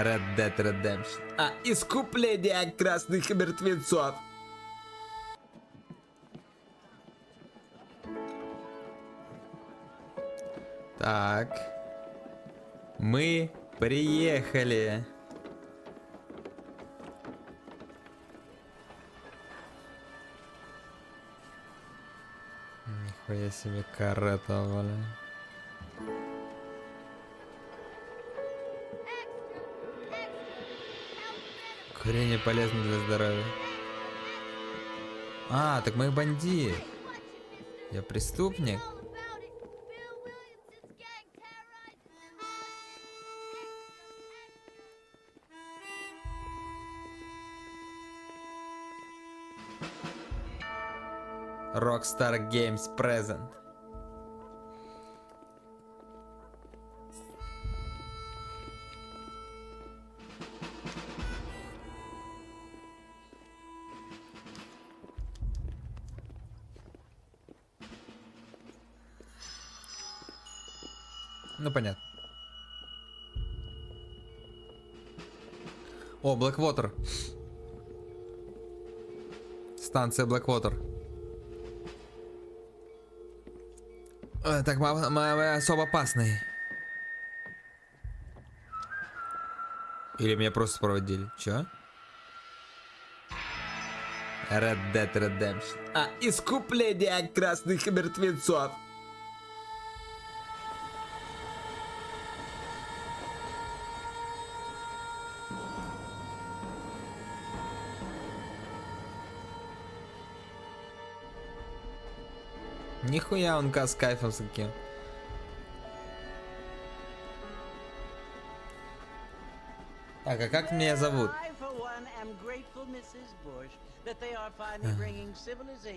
Red Dead Redemption. Искупление красных мертвецов. Так. Мы приехали. Нихуя себе карета, бля. Курение полезно для здоровья. А, так мы бандит. Я преступник. Rockstar Games present. Ну понятно. О, Blackwater. Станция Blackwater. Так, мы особо опасные. Или меня просто проводили? Чё? Red Dead Redemption. Искупление красных мертвецов. Нихуя он с кайфом с каким. Так, а как меня зовут?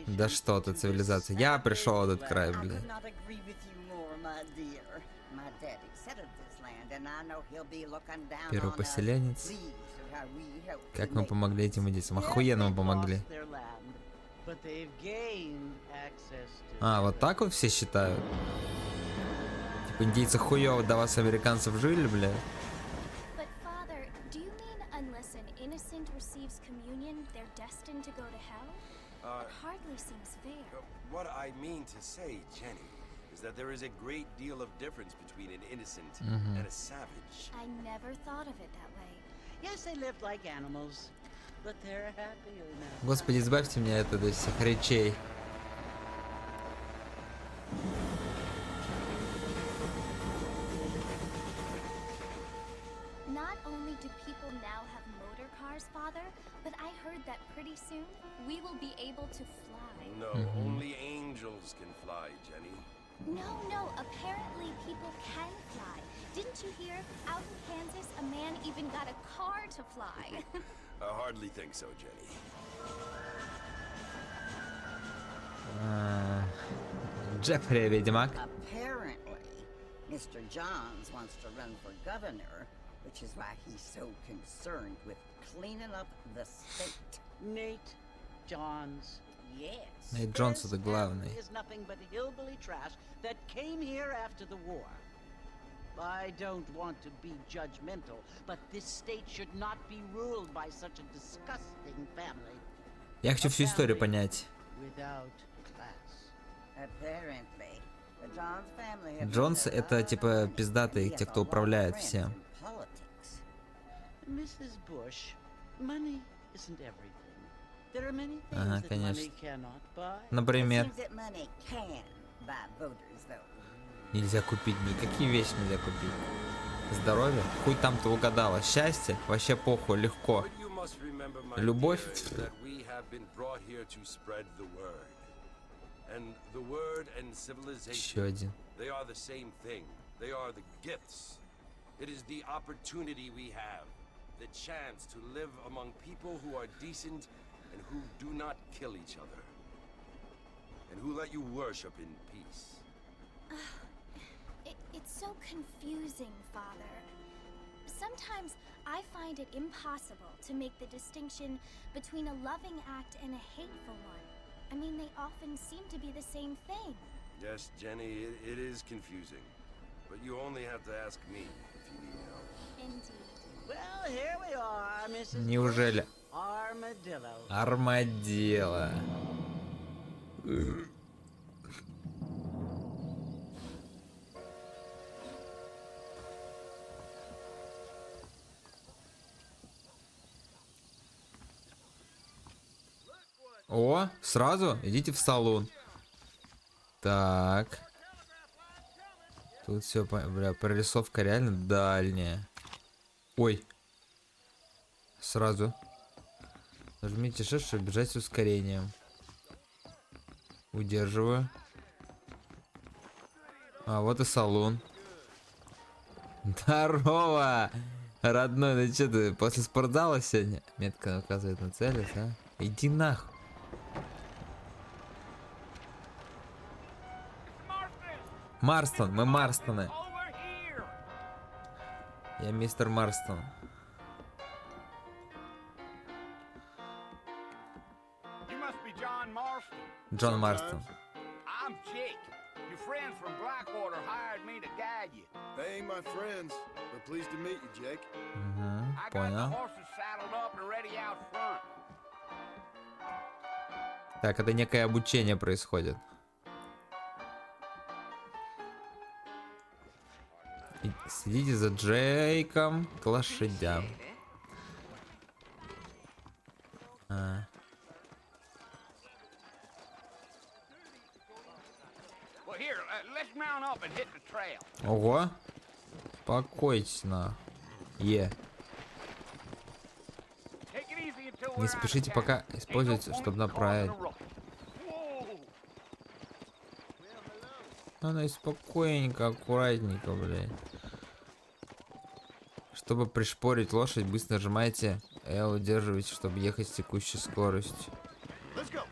Да что ты, цивилизация. Я пришел в этот край, блин. Первый поселенец. Как мы помогли этим индейцам? Охуенно мы помогли. А, вот так вот все считают? Типа индейцы хуёво до вас, американцев, жили, бля? What I mean to say, Jenny, is that there is a great deal of difference between an innocent and a savage. I never thought of it that way. Yes, they lived like animals, but they're happier now. Господи, избавьте меня от этих всех речей. Not only do people now have motor cars, Father, but I heard that pretty soon we will be able to fly. No, only angels can fly, Jenny. No, apparently people can fly. Didn't you hear? Out in Kansas, a man even got a car to fly. I hardly think so, Jenny. Джеффри, ведьмак. Apparently, Mr. Johns wants to run for governor, which is why he's so concerned with cleaning up the state. Nate Johns. Yes. Нейт Джонс это главный. Is nothing but hillbilly trash that came here after the war. I don't want to be judgmental, but this state should not be ruled by such a disgusting family. Я хочу всю историю понять. Without class. Apparently, the Johns family have Джонс это типа пиздатые, те, кто управляет всем. Mrs. Bush, money isn't everything. There are many things Ага, that money конечно. cannot buy. Например, It seems that money can buy voters, though. нельзя купить, блин, какие вещи нельзя купить? Здоровье? Хуй там ты угадала. Счастье? Вообще похуй, легко. But you must remember, my Любовь? dear, that we have been brought here to spread the word. And the word and civilization, Еще один. they are the same thing. They are the gifts. It is the opportunity we have, the chance to live among people who are decent and who do not kill each other. And who let you worship in peace. It's so confusing, Father. Sometimes I find it impossible to make the distinction between a loving act and a hateful one. I mean, they often seem to be the same thing. Yes, Jenny, it is confusing. But you only have to ask me if you need help. Indeed. Well, Mrs. Неужели? Armadillo. Армадило. О, сразу идите в салон. Так. Тут все, бля, прорисовка реально дальняя. Ой. Сразу. Нажмите Shift, чтобы бежать с ускорением. Удерживаю. А, вот и салон. Здорово! Родной, ну что ты, после спортзала сегодня? Метка указывает на цели, а? Иди нахуй. Марстон, мы Марстоны. Я мистер Марстон. Джон Марстон. I'm Jake. Your friends from Blackwater hired me to guide you. They ain't my friends, but pleased to meet you, Jake. I got the Понял. horses saddled up and ready out front. Так, это некое обучение происходит. Следите за Джейком к лошадям. А. Well, here, let's mount up and hit the trail. Ого. Успокойтесь на. Take it easy until we're Не out of спешите town. пока Ain't no используйте, point чтобы in направить. causing a ruckus. Whoa. Надо спокойненько, аккуратненько, блядь. Чтобы пришпорить лошадь, быстро нажимайте L, удерживайте, чтобы ехать с текущей скоростью. Let's go.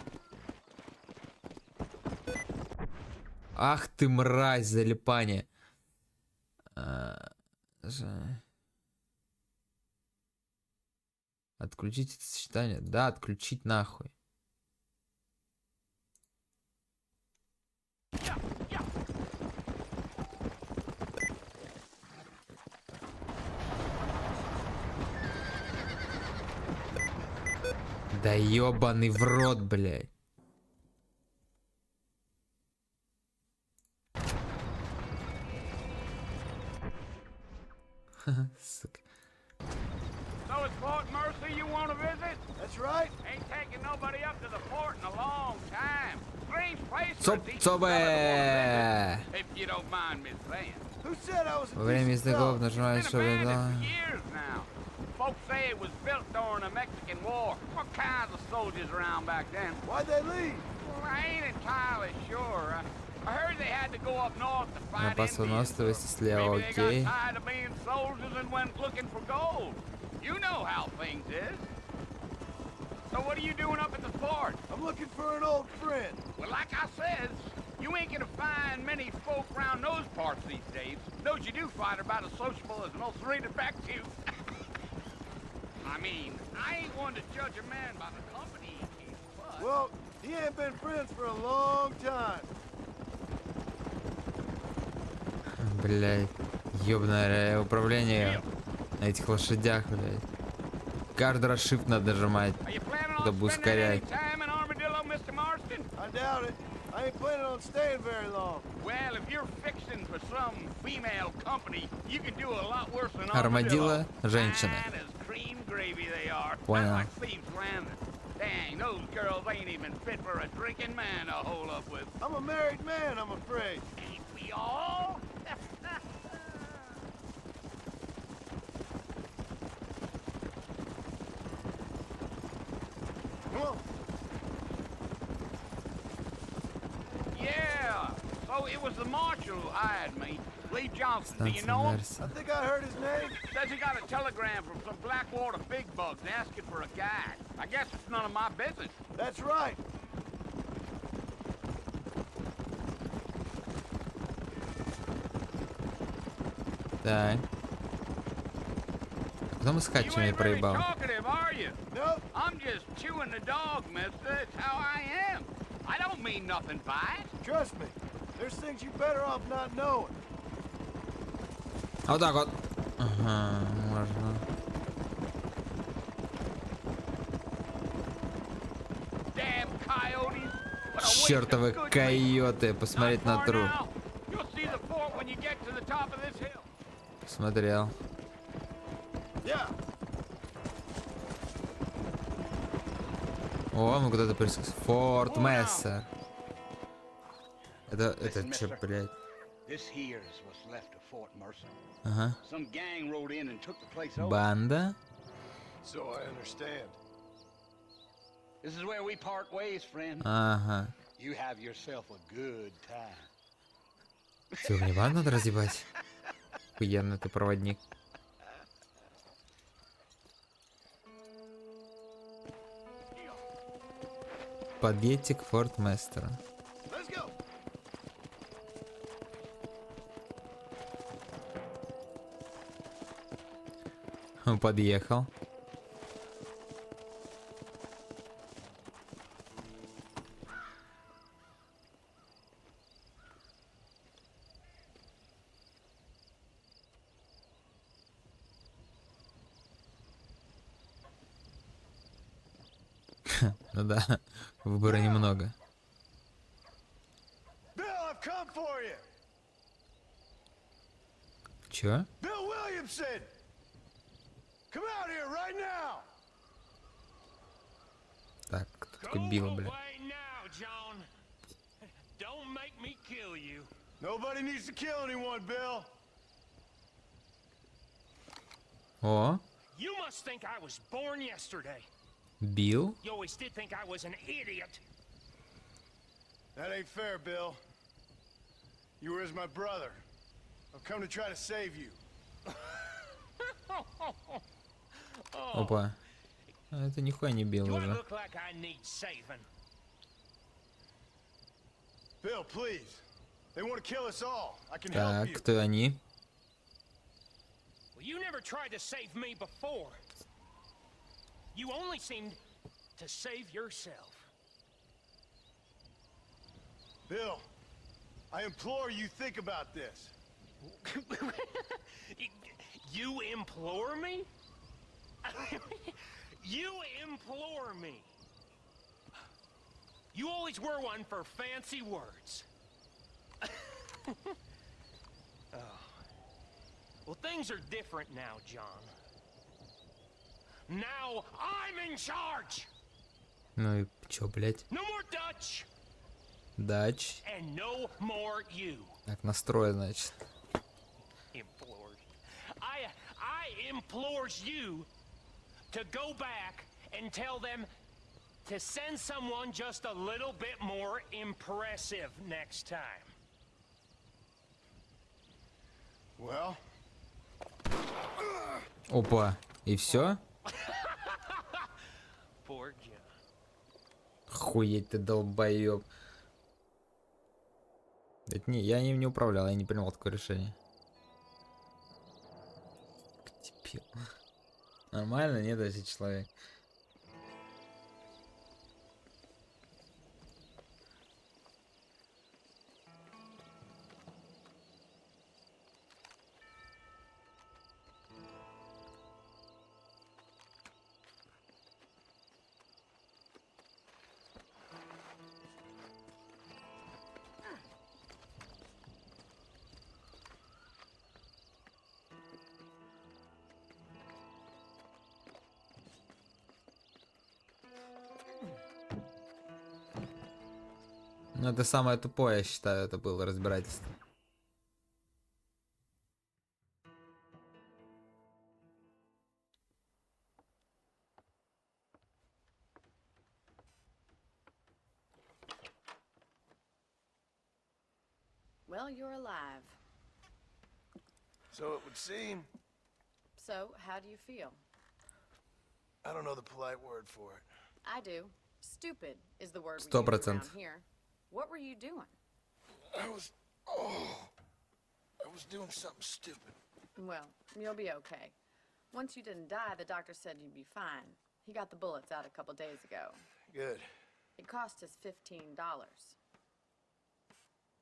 Ах ты мразь, залипание. Отключить это сочетание. Да, отключить нахуй. Да ёбаный в рот, блядь. Сука. So it's Fort Mercy you want to visit? That's right. Ain't taking nobody up to the fort in a long time. Strange place for a decent Цоп-цобе! fella to visit, if you don't mind me saying. Who said I was a Во время decent языков fella? нажимаешь, It's чтобы been да. abandoned for years now. Folks say it was built during the Mexican War. What kinds of soldiers around back then? Why'd they leave? Well, I ain't entirely sure. I heard they had to go up north to fight Опасно Indians. настроиться слева, Maybe they окей. got tired of being soldiers and went looking for gold. You know how things is. So what are you doing up at the fort? I'm looking for an old friend. Well, like I said, you ain't gonna find many folk around those parts these days. Those you do find are about as sociable as most Serena back to. I mean, I ain't one to judge a man by the company he keeps, but... Well, he ain't been friends for a long time. Блядь. Ёбаное управление на этих лошадях, блядь. Каждый раз shift надо нажимать, Are you planning чтобы on spending any ускорять. time in Armadillo, Mr. Marston? I doubt it. I ain't planning on staying very long. Well, if you're fixing for some female company, you can do a lot worse than Армадило, Armadillo. женщина. Fine as cream gravy they are. Понял. Not like Thieves Landing. Dang, those girls ain't even fit for a drinking man to hole up with. I'm a married man, I'm afraid. Ain't we all? Come on. Yeah. So it was the marshal who hired me. Lee Johnson. Do you know him? I think I heard his name. Says he got a telegram from some Blackwater big bugs asking for a guide. I guess it's none of my business. That's right. Так. Куда мы You скачем, я ain't very проебал? talkative, are you? Nope. I'm just chewing the dog, mister. It's how I am. I don't mean nothing by it. Trust me. There's things you better off not knowing. Вот так вот. Ага, можно. Чертовы койоты, посмотреть на труп. Смотрел. О, мы куда-то пришли. Форт Мессер. Это че, блядь? Ага. Банда? Ага. Че, мне бан надо разъебать? Охуенно ты проводник. Подъедьте к Форт Местеру. Он подъехал. Ну да, выбора немного. Чё? Так, кто такой Билл, бля? О, Билл? You always did think I was an idiot. That ain't fair, Bill. You were as my brother. I've come to try to save you. Опа. Это нихуя не Билл уже. Bill, please. They want to kill us all. I can help Так, you. кто они? Well, you never tried to save me before. You only seemed to save yourself. Bill, I implore you think about this. You implore me? You implore me. You always were one for fancy words. Oh. Well, things are different now, John. Now I'm in charge. Ну и чё, блядь? No more Dutch. Дач. And no more you. Так, настрой, значит. Implores. I implores you to go back and tell them to send someone just a little bit more impressive next time. Well. Опа. И все? Poor John. Охуеть ты, долбоёб. Это не, я им не управлял, я не принимал такое решение. Дебил. Нормально, нет, этот человек. Ну, это самое тупое, я считаю, это было разбирательство. Well, you're alive. So it would seem. So, how do you feel? I don't know the polite word for it. I do. Stupid is the word we use 100%. around here. What were you doing? I was doing something stupid. Well, you'll be okay. Once you didn't die, the doctor said you'd be fine. He got the bullets out a couple days ago. Good. It cost us $15.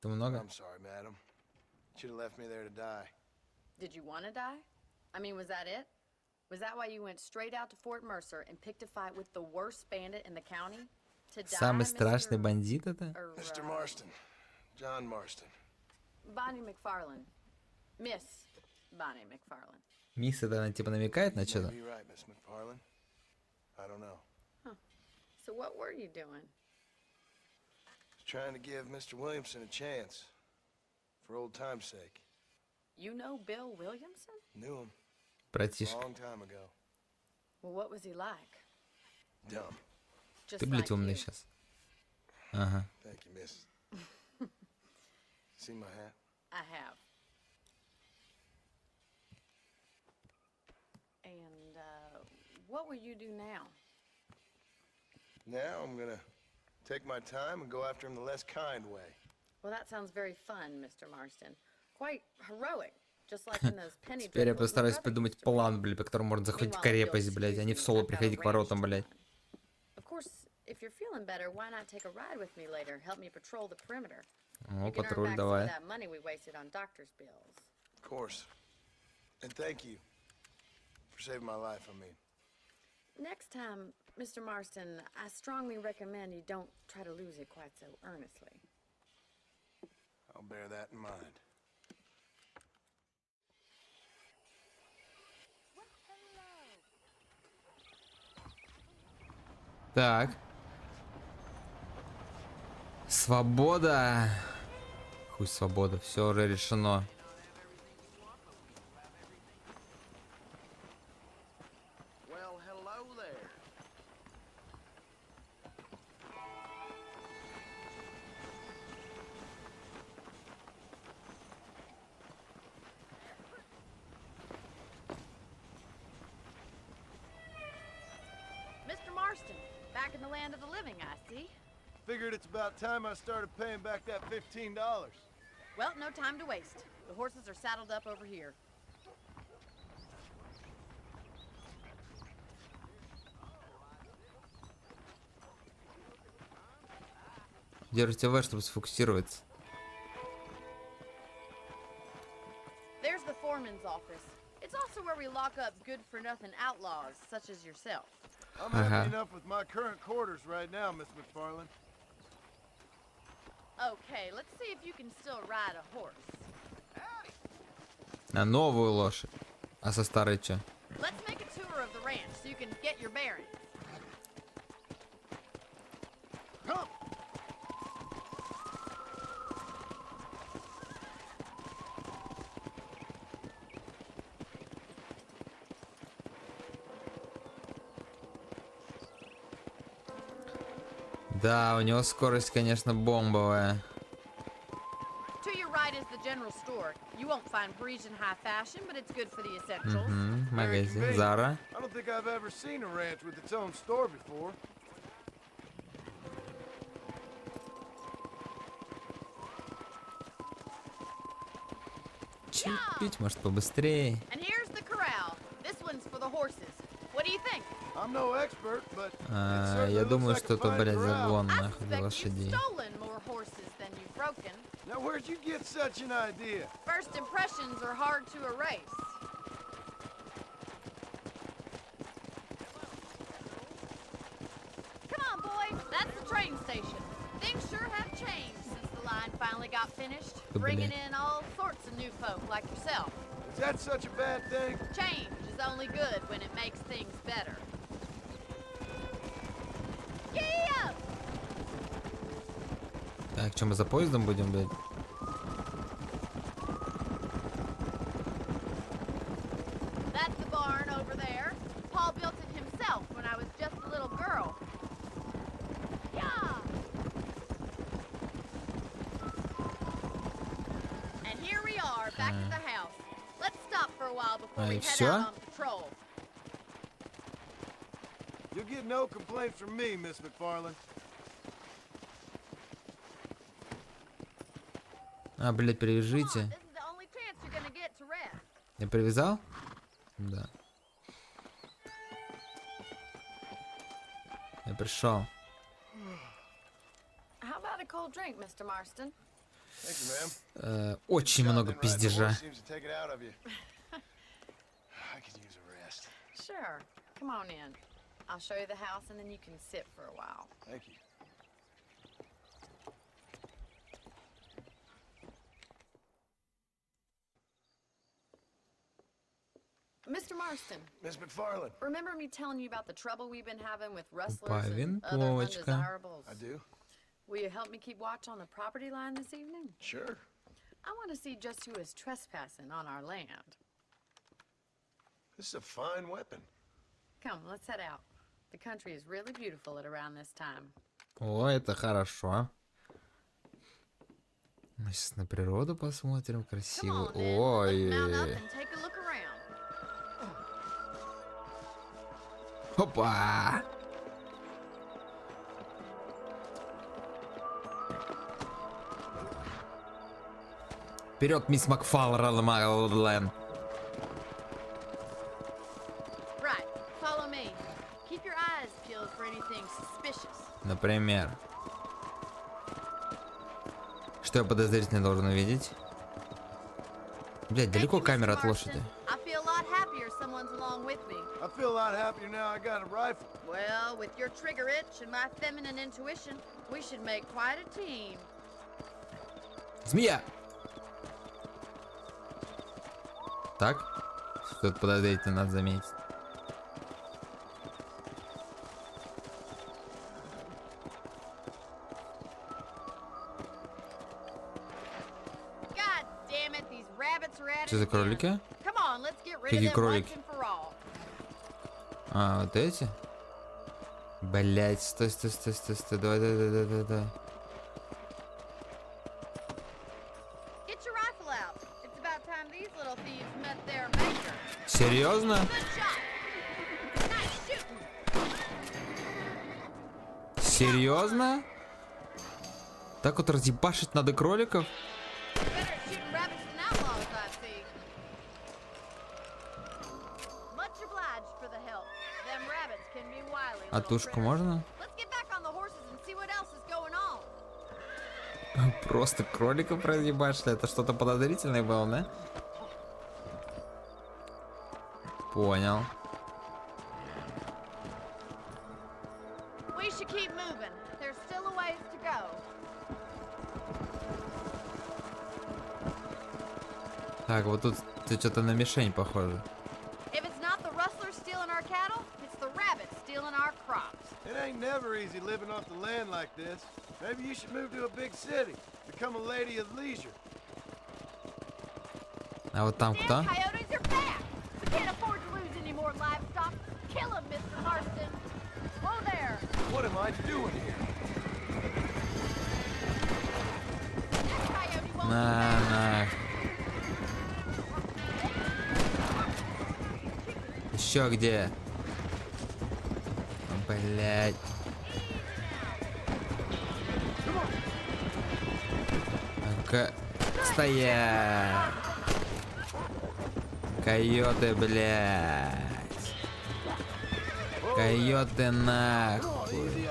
Это много? I'm sorry, madam. Should have left me there to die. Did you want to die? I mean, was that it? Was that why you went straight out to Fort Mercer and picked a fight with the worst bandit in the county? To die, Самый страшный Mr. бандит это? Mr. Marston. John Marston. Bonnie McFarlane. Miss Bonnie McFarlane. Мисс это она типа намекает на You may что-то? be right, Miss McFarlane. I don't know. So what were you doing? Trying to give Mr. Williamson a chance. For old time's sake. You know Bill Williamson? Knew him a Братишка. long time ago. Well, what was he like? Dumb. Just Ты, like блядь, умный you. сейчас. Ага. Thank you, miss. See my hat? I have. And what will you do now? Now I'm gonna take my time and go after him the less kind way. Well, that sounds very fun, Mr. Marston. Quite heroic, just like in those penny Теперь я dreadfuls постараюсь your brother придумать used to read. план, блядь, по которому можно захватить Meanwhile, if you'll крепость, блядь, а не в excuse соло me, I've got a приходить к воротам, ranch to блядь. run. Of course, if you're feeling better, why not take a ride with me later? Help me patrol the perimeter. О, You can earn патруль, back some of давай. that money we wasted on doctor's bills. Of course. And thank you for saving my life, I mean. Next time, Mr. Marston, I strongly recommend you don't try to lose it quite so earnestly. I'll bear that in mind. Так. Свобода. Хуй свобода, все уже решено. Well, hello there. Mr. Marston, back in the land of the living, I see. Figured it's about time I started paying back that $15. Well, no time to waste. The horses are saddled up over here. Держите В, чтобы сфокусироваться. There's the foreman's office. It's also where we lock up good-for-nothing outlaws, such as yourself. I'm happy enough with my current quarters right now, Miss McFarlane. Okay, let's see if you can still ride a horse. На новую лошадь. А со старой что? Let's make a tour of the ranch so you can get your bearings. Come! Да, у него скорость, конечно, бомбовая. To your right is the general store. You won't find Parisian high fashion, but it's good for the essentials. Магазин. Зара. I don't think I've ever seen a ranch with its own store before. Чуть-чуть, может, побыстрее. And here's the corral. This one's for the horses. What do you think? I'm no expert, but it А, certainly я looks думаю, like a что это, fine блядь, corral. загон, I нахуй, для suspect you've лошадей. stolen more horses than you've broken. Now, where'd you get such an idea? First impressions are hard to erase. Come on, boy. That's the train station. Things sure have changed since the line finally got finished. Good Bringing bleh. in all sorts of new folk like yourself. Is that such a bad thing? Change is only good when it makes things better. Yeah! Так, что мы за поездом будем, блядь? That's the barn over there. Paul built it himself when I was just a little girl. Yeah! And here we are, back at the house. Let's stop for a while before we и head всё? out on patrol. You'll get no complaints from me, Miss McFarlane. А, блядь, Come on, привяжите. this is the only chance you're gonna get to rest. Я привязал? Да. Я пришел. How about a cold drink, Mr. Marston? Thank you, ma'am. Очень много Shotgun riding the пиздежа. horse seems to take it out of you. I could use a rest. Sure. Come on in. I'll show you the house and then you can sit for a while. Thank you. Mr. Marston, Miss McFarland. remember me telling you about the trouble we've been having with rustlers Павин, and other Вовочка. undesirables? I do. Will you help me keep watch on the property line this evening? Sure. I want to see just who is trespassing on our land. This is a fine weapon. Come, let's head out. The country is really beautiful at around this time. О, это хорошо. Мы сейчас на природу посмотрим Come красиво. on, then. Let's mount up Ой. and take a look around. Опа! Вперед, мисс Макфарлен. Right, follow me. Keep your eyes peeled for anything suspicious. Например. Что я подозрительно должен увидеть? Блять, далеко Thank you, камера Mr. от лошади. Marston. I feel a lot happier someone's along with me. I feel a lot happier now I got a rifle. Well, with your trigger itch and my feminine intuition, we should make quite a team. Змея! Так? Что-то подозрительно надо заметить. God damn it, these rabbits are at Что it за again. кролики? Come on, let's get rid Какие of them кролики? once and for all. А, вот эти? Блять, стой. Давай. Get your rifle out. It's about time these little thieves met their maker. Серьезно? Good shot. Nice shooting. Серьезно? Так вот разъебашить надо кроликов? Better at shooting rabbits than outlaws, I see. Much obliged for the help. Them rabbits can be wily А little тушку critters. можно? Let's get back on the horses and see what else is going on. Просто кроликов разъебашили. Это что-то подозрительное было, да? Понял. We should keep moving. There's still a ways to go. Так, вот тут что-то на мишень похоже. If it's not the rustlers stealing our cattle, it's the rabbits stealing our crops. It ain't never easy living off the land like this. Maybe you should move to a big city. Become a lady of leisure. А вот там кто? Damn coyotes are back! We can't afford to lose any more livestock. Kill them, Mr. Marston. Whoa there! What am I doing here? That coyote won't be На. back. Еще где? Блять. Ну-ка. Стоять. Койоты, блять. Койоты нахуй.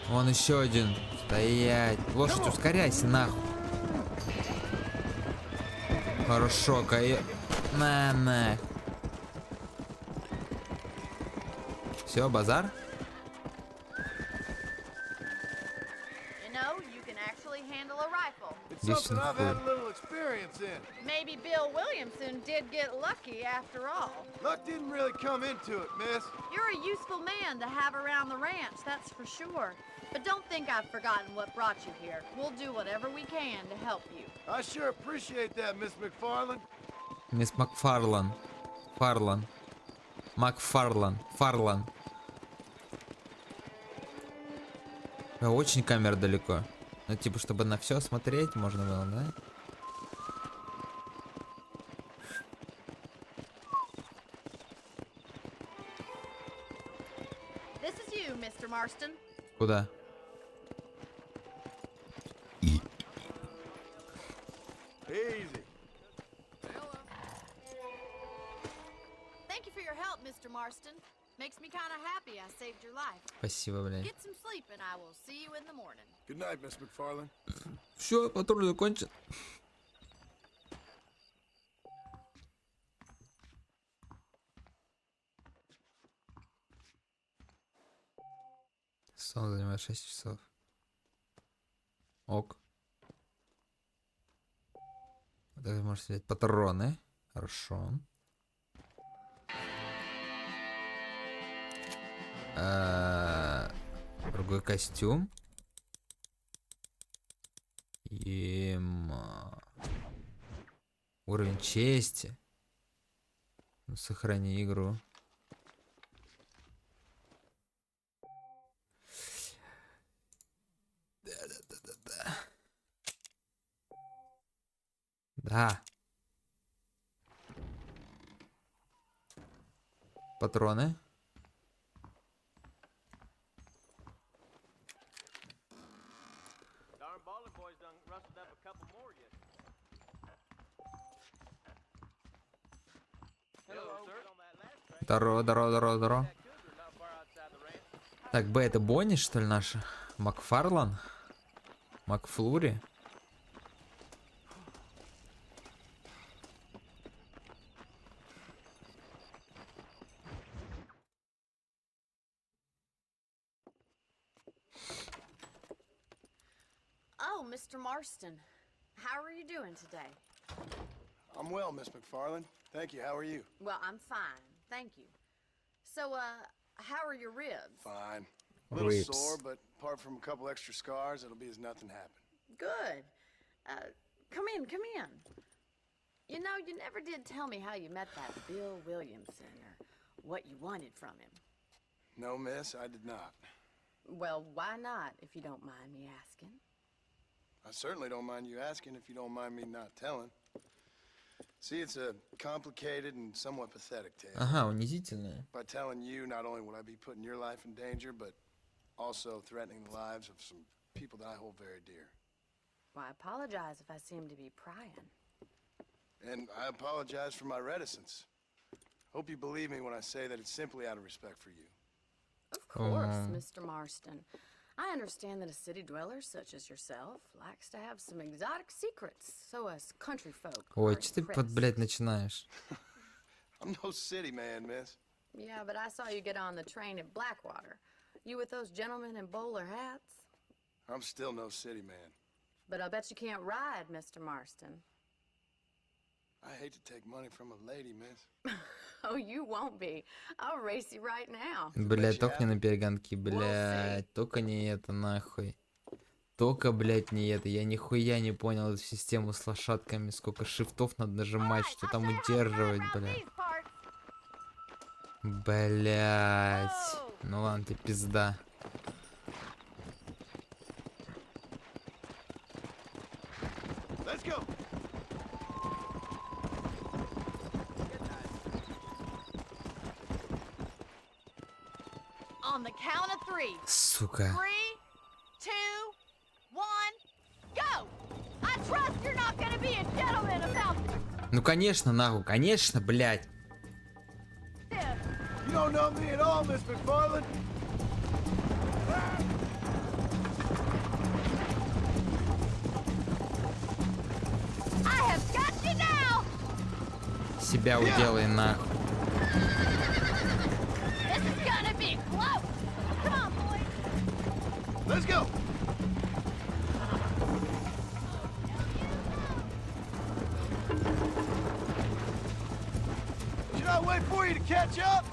Вон еще один. Стоять. Лошадь, ускоряйся нахуй. Хорошо, на. Все, базар? You know, you can actually handle a rifle. It's Yes, something I've sir. had a little experience in. Maybe Bill Williamson did get lucky after all. Luck didn't really come into it, miss. You're a useful man to have around the ranch, that's for sure. But don't think I've forgotten what brought you here. We'll do whatever we can to help you. I sure appreciate that, Miss McFarland. Мисс Макфарлан. Фарлан. Очень камера далеко. Ну, типа, чтобы на все смотреть можно было, да? This is you, Mr. Marston. Куда? Easy. Thank you for your help, Mr. Marston. Makes me kind of happy I saved your life. Спасибо, блядь. Get some sleep and I will see you in the morning. Good night, Miss McFarland. Все, патруль закончен. Сон занимает 6 часов. Ок. Также можешь взять патроны. Хорошо. Другой костюм. Уровень чести. Ну, сохрани игру. Да. Патроны. Здорово. Так, Б, это Бонни, что ли, наша? Макфарлан? Макфлури? Oh, Mr. Marston. How are you doing today? I'm well, Miss McFarland. Thank you. How are you? Well, I'm fine. Thank you. So, how are your ribs? Fine. A little Ribs. sore, but apart from a couple extra scars, it'll be as nothing happened. Good. Come in. You know, you never did tell me how you met that Bill Williamson or what you wanted from him. No, miss, I did not. Well, why not, if you don't mind me asking? I certainly don't mind you asking if you don't mind me not telling. See, it's a complicated and somewhat pathetic tale. Ага, унизительная. By telling you, not only would I be putting your life in danger, but also threatening the lives of some people that I hold very dear. Well, I apologize if I seem to be prying. And I apologize for my reticence. Hope you believe me when I say that it's simply out of respect for you. Of course, Mr. Marston. I understand that a city dweller such as yourself likes to have some exotic secrets, so us country folk Ой, are что ты, impressed. блядь, начинаешь? I'm no city man, miss. Yeah, but I saw you get on the train at Blackwater. You with those gentlemen in bowler hats? I'm still no city man. But I'll bet you can't ride, Mr. Marston. I hate to take money from a lady, miss. Oh, you won't be. I'll race you right now. Блядь, только не на перегонки, блядь. Только не это, нахуй. Только, блядь, не это. Я нихуя не понял эту систему с лошадками. Сколько шифтов надо нажимать, что там удерживать, блядь. Блядь. Ну ладно, ты пизда. Let's go. On the count of three. Сука. 3, 2, 1, go! I trust you're not gonna be a gentleman about Ну конечно, нахуй, конечно, блядь. this. You don't know me at all, Miss McFarland. I have got you now! Себя уделай, нахуй. This is gonna be close! Come on, boys! Let's go. Should I wait for you to catch up?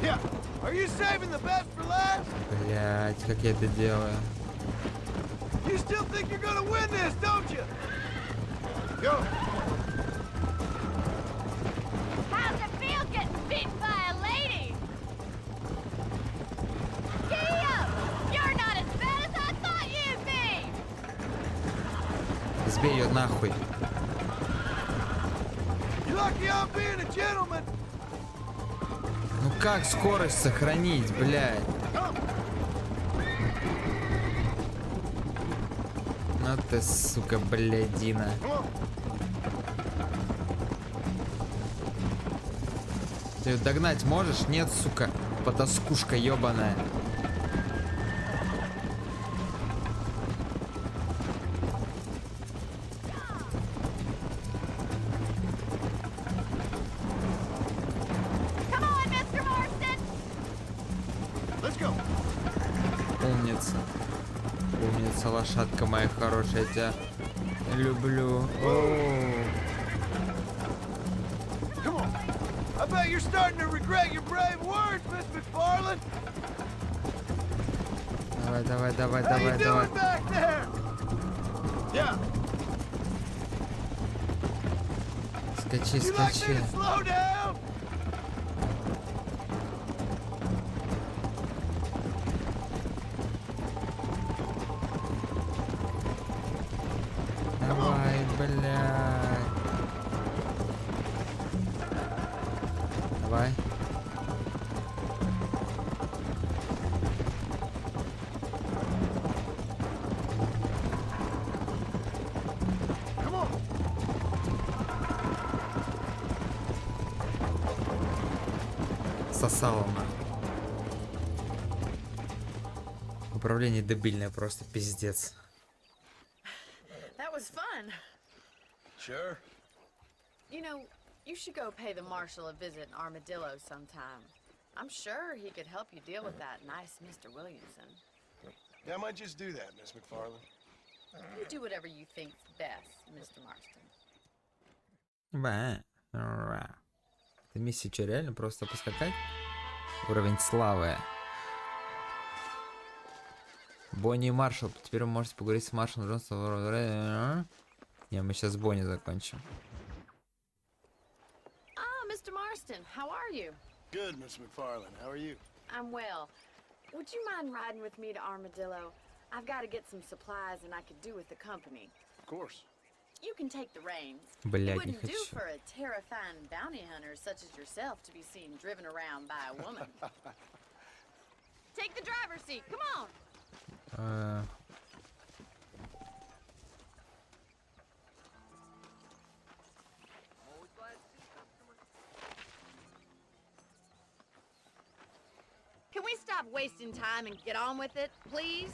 Yeah. Are you saving the best for last? Блядь, как я это делаю? You still think you're gonna win this, don't you? Go. How's it feel getting beaten by a lady? Giddy up! You're not as bad as I thought you'd be! Сбей ее нахуй. You're lucky I'm being a gentleman. Ну как скорость сохранить, блядь? Ну ты, сука, блядина. Ты её догнать можешь? Нет, сука, потаскушка ёбаная. Come on, Mr. Marston! Let's go. Умница. Умница. нравится, лошадка моя хорошая, я тебя люблю. Come on. I bet you're starting to regret your brave words, Miss McFarland. Давай, давай, давай, How you давай, давай. doing back there? Yeah. Скачи, You like me скачи. to slow down? Давай, блядь. Давай. Come on. Сосала на. Управление дебильное, просто пиздец. That was fun. Sure. You know, you should go pay the marshal a visit in Armadillo sometime. I'm sure he could help you deal with that nice Mr. Williamson. Yeah, I might just do that, Miss McFarland. You do whatever you think's best, Mr. Marston. Это миссия что, реально просто поскакать? Уровень славы. Бонни и Маршал. Теперь вы можете поговорить с Маршалом Джонсом. Не, мы сейчас с Бонни закончим. Ah, Mr. Marston, how are you? Good, Miss McFarland. How are you? I'm well. Would you mind riding with me to Armadillo? I've got to get some supplies and I could do with the company. Of course. You can take the reins. Блядь, It не wouldn't do хочу. for a terrifying bounty hunter such as yourself to be seen driven around by a woman. Take the driver's seat. Come on. Can we stop wasting time and get on with it, please?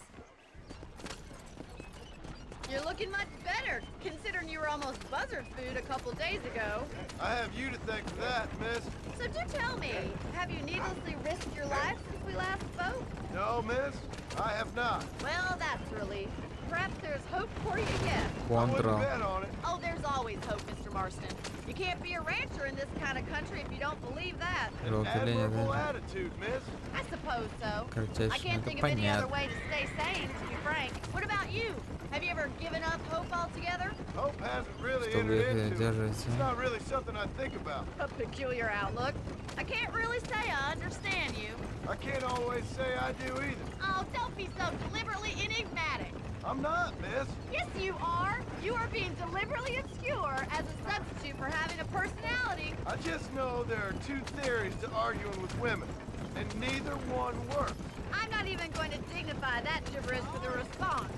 You're looking much better, considering you were almost buzzard food a couple days ago. I have you to thank for that, miss. So do tell me, have you needlessly risked your life since we last spoke? No, miss. I have not. Well, that's a relief. Perhaps there's hope for you yet. I wouldn't Контра. bet on it. Oh, there's always hope, Mr. Marston. You can't be a rancher in this kind of country if you don't believe that. Admirable attitude, miss. I suppose so. I Крутящий, can't это think of any other понятно. way to stay sane, to be frank. What about you? Have you ever given up hope altogether? Hope hasn't really Чтобы entered их into it. держать. It's not really something I think about. A peculiar outlook. I can't really say I understand you. I can't always say I do either. Oh, don't be so deliberately enigmatic. I'm not, miss. Yes, you are. You are being deliberately obscure as a substitute for having a personality. I just know there are two theories to arguing with women, and neither one works. I'm not even going to dignify that gibberish with a response.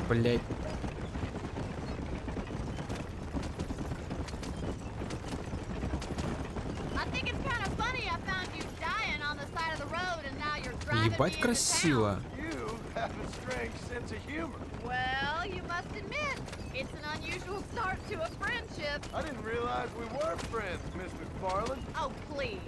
Блять. I think it's kind of funny I found you dying on the side of the road and now you're driving me Ебать into красиво. You have a strange sense of humor. town. Well, you must admit, it's an unusual start to a friendship. I didn't realize we were friends, Miss McFarland. Oh, please.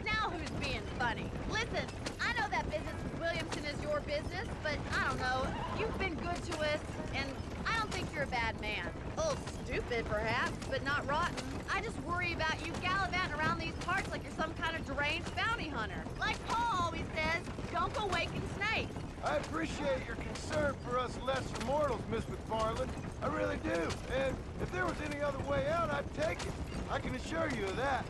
Now who's being funny? Listen, I know that business with Williamson is your business, but I don't know. You've been good to us, and I don't think you're a bad man. A little stupid, perhaps, but not rotten. I just worry about you gallivanting around these parts like you're some kind of deranged bounty hunter. Like Paul always says, don't go waking snakes. I appreciate your concern for us lesser mortals, Miss McFarland. I really do. And if there was any other way out, I'd take it. I can assure you of that.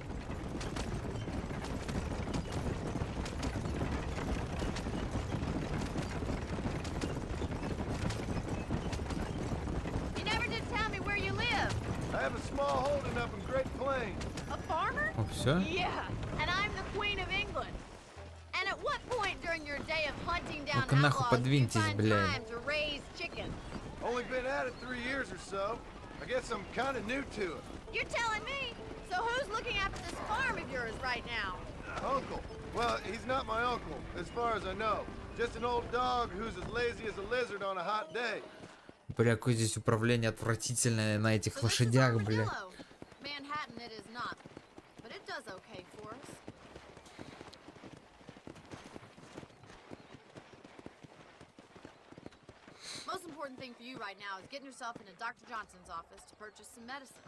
You never did tell me where you live. I have a small holding up in Great Plains. A farmer? О, все? Yeah, and I'm the Queen of England. And at what point during your day of hunting down Ну-ка нахуй outlaws do you подвиньтесь, find блядь. time to raise chickens? Only been at it 3 years or so. I guess I'm kind of new to it. You're telling me? So who's looking after this farm of yours right now? Uncle. Well, he's not my uncle, as far as I know. Just an old dog who's as lazy as a lizard on a hot day. Бля, какое здесь управление отвратительное на этих So this is лошадях, бля. Armadillo. Manhattan it is not, but it does okay for us. Most important thing for you right now is getting yourself into Dr. Johnson's office to purchase some medicine.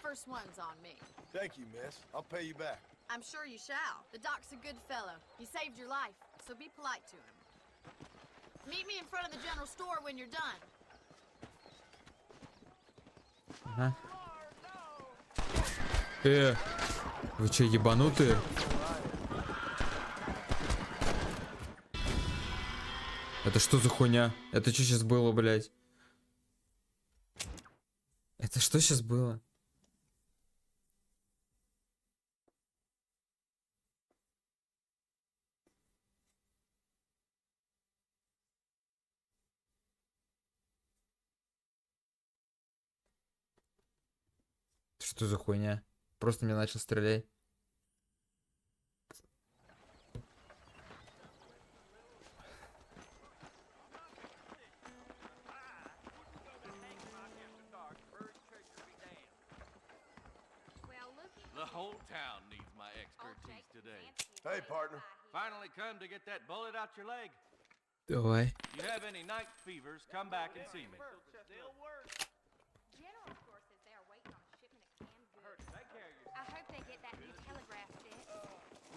First one's on me. Thank you, miss. I'll pay you back. I'm sure you shall. The doc's a good fellow. He saved your life, so be polite to him. Meet me in front of the general store when you're done. Ага. Вы чё, ебанутые? Это что за хуйня? Это что сейчас было, блядь? Это что сейчас было? Что за хуйня? Просто мне начал стрелять. The whole town needs my expertise today. Hey, partner. Finally come to get that bullet out your leg. Давай. You have any night fevers, come back and see me. General store says they are waiting on a shipment of canned goods. I hope they get that new telegraph fixed.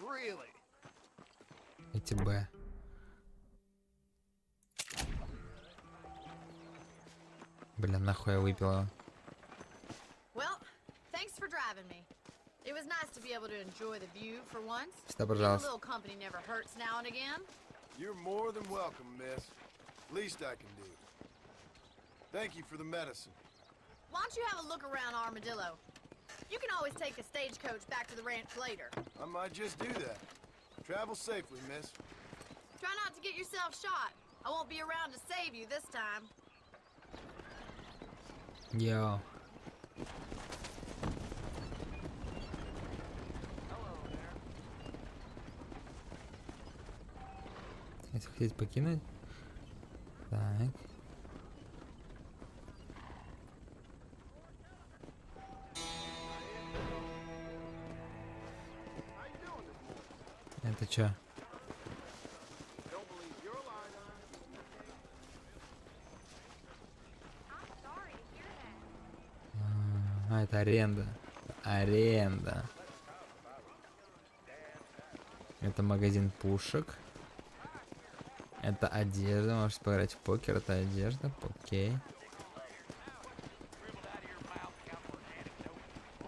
Really? Эти Б. Бля, нахуй я выпила. Well, thanks for driving me. It was nice to be able to enjoy the view for once. Что, Being a пожалуйста? little company never hurts now and again. You're more than welcome, miss. Least I can do. Thank you for the medicine. Why don't you have a look around Armadillo? You can always take a stagecoach back to the ranch later. I might just do that. Travel safely, miss. Try not to get yourself shot. I won't be around to save you this time. Йоу. Если хотите покинуть. Так. Это чё? А, это аренда. Аренда. Это магазин пушек. Это одежда. Можешь поиграть в покер. Это одежда. Окей.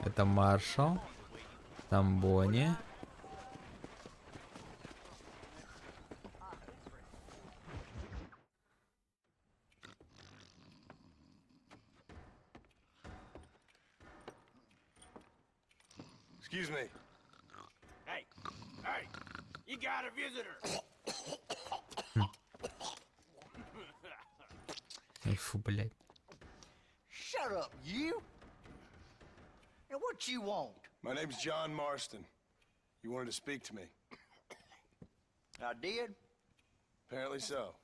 Это маршал. Там Бонни. Excuse me. Hey, hey, you got a visitor. Ай, фу, блядь. Shut up, you! And what you want? My name's John Marston. You wanted to speak to me. I did? Apparently so.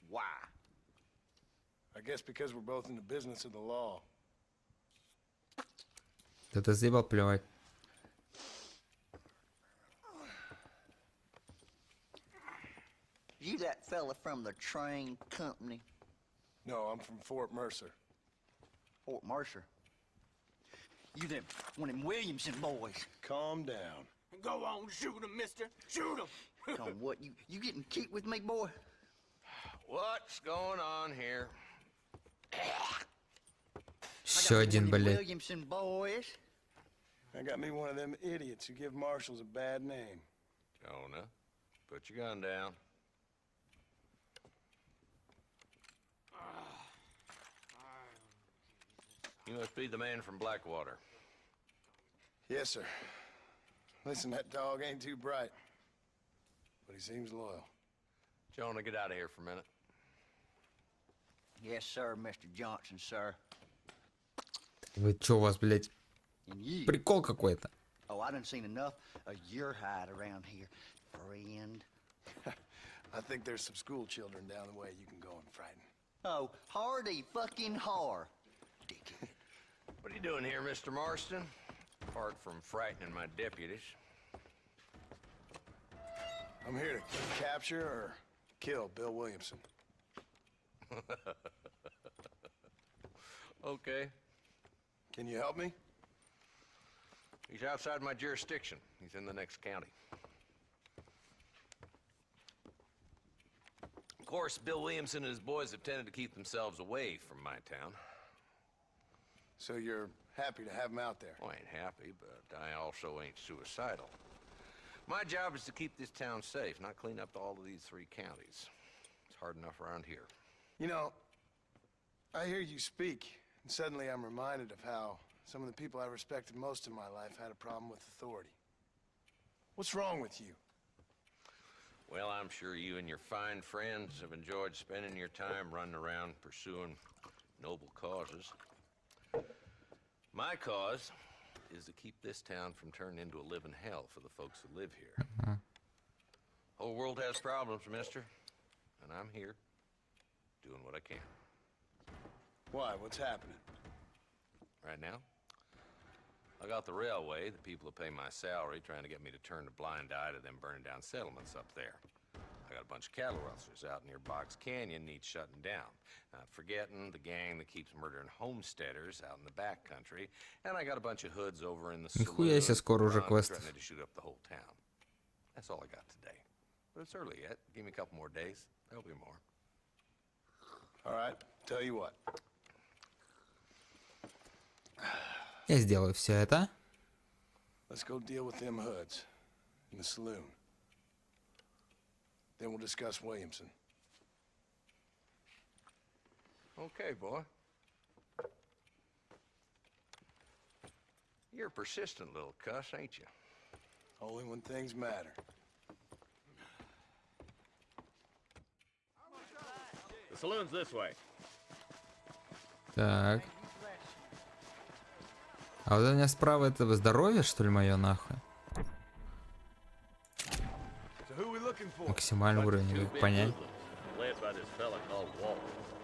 Why? I guess because we're both in the business of the law. Да ты заебал плевать. You that fella from the train company? No, I'm from Fort Mercer. Fort Mercer? You them, one of them Williamson boys. Calm down. Go on, shoot him, mister. Shoot him. Come what, you getting cute with me, boy? What's going on here? Еще один, One of them блядь. Williamson boys. I got me one of them idiots who give marshals a bad name. Jonah, put your gun down. You must be the man from Blackwater. Yes, sir. Listen, that dog ain't too bright. But he seems loyal. Jonah, get out of here for a minute. Yes, sir, Mr. Johnson, sir. Вы чё, у вас, блядь, And you. прикол какой-то? Oh, I done seen enough of your hide around here, friend. I think there's some school children down the way you can go and frighten. Oh, hardy fucking har. Dickhead. What are you doing here, Mr. Marston? Apart from frightening my deputies. I'm here to capture or kill Bill Williamson. Okay. Can you help me? He's outside my jurisdiction. He's in the next county. Of course, Bill Williamson and his boys have tended to keep themselves away from my town. So you're happy to have him out there? Well, I ain't happy, but I also ain't suicidal. My job is to keep this town safe, not clean up all of these 3 counties. It's hard enough around here. You know, I hear you speak, and suddenly I'm reminded of how some of the people I respected most in my life had a problem with authority. What's wrong with you? Well, I'm sure you and your fine friends have enjoyed spending your time running around pursuing noble causes. My cause is to keep this town from turning into a living hell for the folks who live here. Whole world has problems, mister, and I'm here doing what I can. Why? What's happening? Right now, I got the railway, the people who pay my salary, trying to get me to turn a blind eye to them burning down settlements up there. I got a bunch of cattle rustlers out near Box Canyon needs shutting down. Not forgetting the gang that keeps murdering homesteaders out in the back country. And I got a bunch of hoods over in the Нихуя себе скоро уже квест. threatening to shoot up the whole town. That's all I got today. But it's early yet. Give me a couple more days. There'll be more. All right, tell you what. Я сделаю все это. Let's go deal with them hoods in the saloon. Then we'll discuss Williamson. Okay, boy. You're a persistent little cuss, ain't you? Only when things matter. The saloon's this way. Так. А вот у меня справа это здоровье, что ли, мое нахуй? So who we looking for? Максимальный уровень, как понять. Led by this fella called Walt.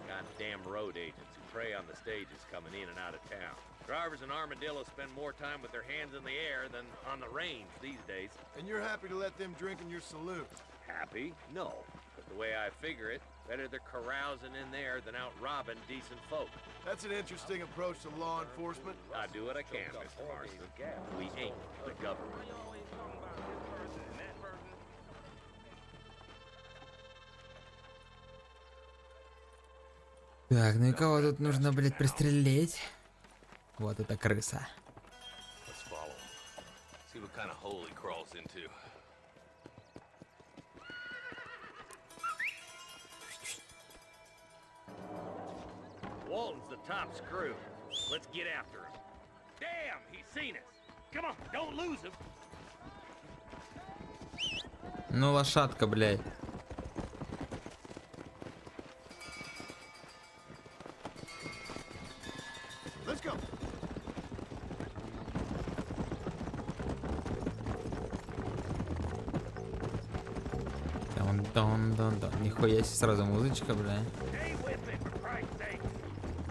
Goddamn road agents who prey on the stages coming in and out of town. Drivers in Armadillo spend more time with their hands in the air than on the range these days. And you're happy to let them drink in your saloon? Happy? No. But the way I figure it, better they're carousing in there than out robbing decent folk. That's an interesting approach to law enforcement. I do what I can, Mr. Marston. We ain't the government. Так, ну и кого тут нужно, блядь, пристрелить? Вот эта крыса. Let's follow. See what kind of hole he crawls into. Walton's the top screw. Let's get after him. Damn, he's seen us. Come on, don't lose him. Ну, лошадка, блядь. Let's go. Дон-дон-дон. Нихуя себе сразу музычка, бля. Stay with me, for Christ's sake.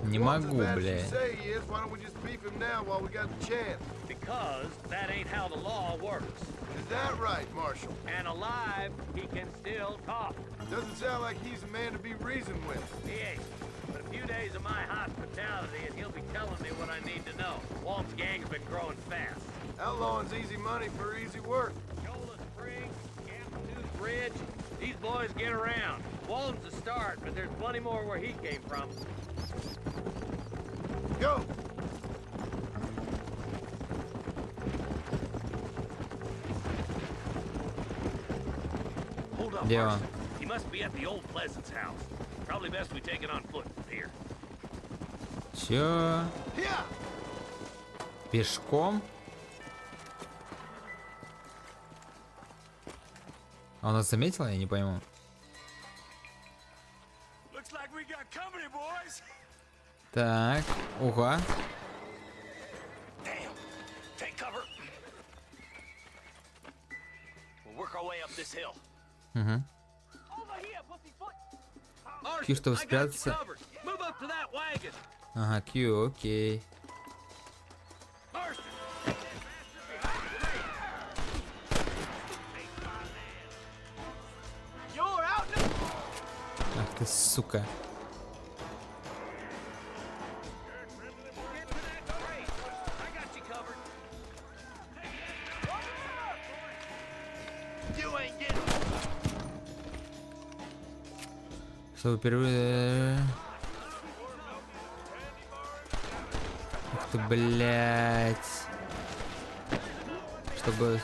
Не Walt's могу, as bad as бля. you say he is. Why don't we just beef him now while we got the chance? Because that ain't how the law works. Is that right, Marshal? And alive, he can still talk. Doesn't sound like he's a man to be reasoned with. He ain't. But a few days of my hospitality and he'll be telling me what I need to know. Walton's gang's been growing fast. Outlawing's easy money for easy work. Shola Springs, Camp News Bridge, these boys get around. Walton's a start, but there's plenty more where he came from. Go! Hold up, Где он? Marston. He must be at the old Pleasance house. Probably best we take it on foot from here. Чё? Yeah! Пешком? А он нас заметил? Я не пойму. Looks like we got company, boys. Так, ого. Damn! Take cover! We'll work our way up this hill. Угу. Over here, pussyfoot. Кью, чтобы спрятаться. Move up to that wagon. Ага, Кью, окей. Marston. You're out. ты, сука. Чтобы впервые... Ух ты, блядь. Чтобы...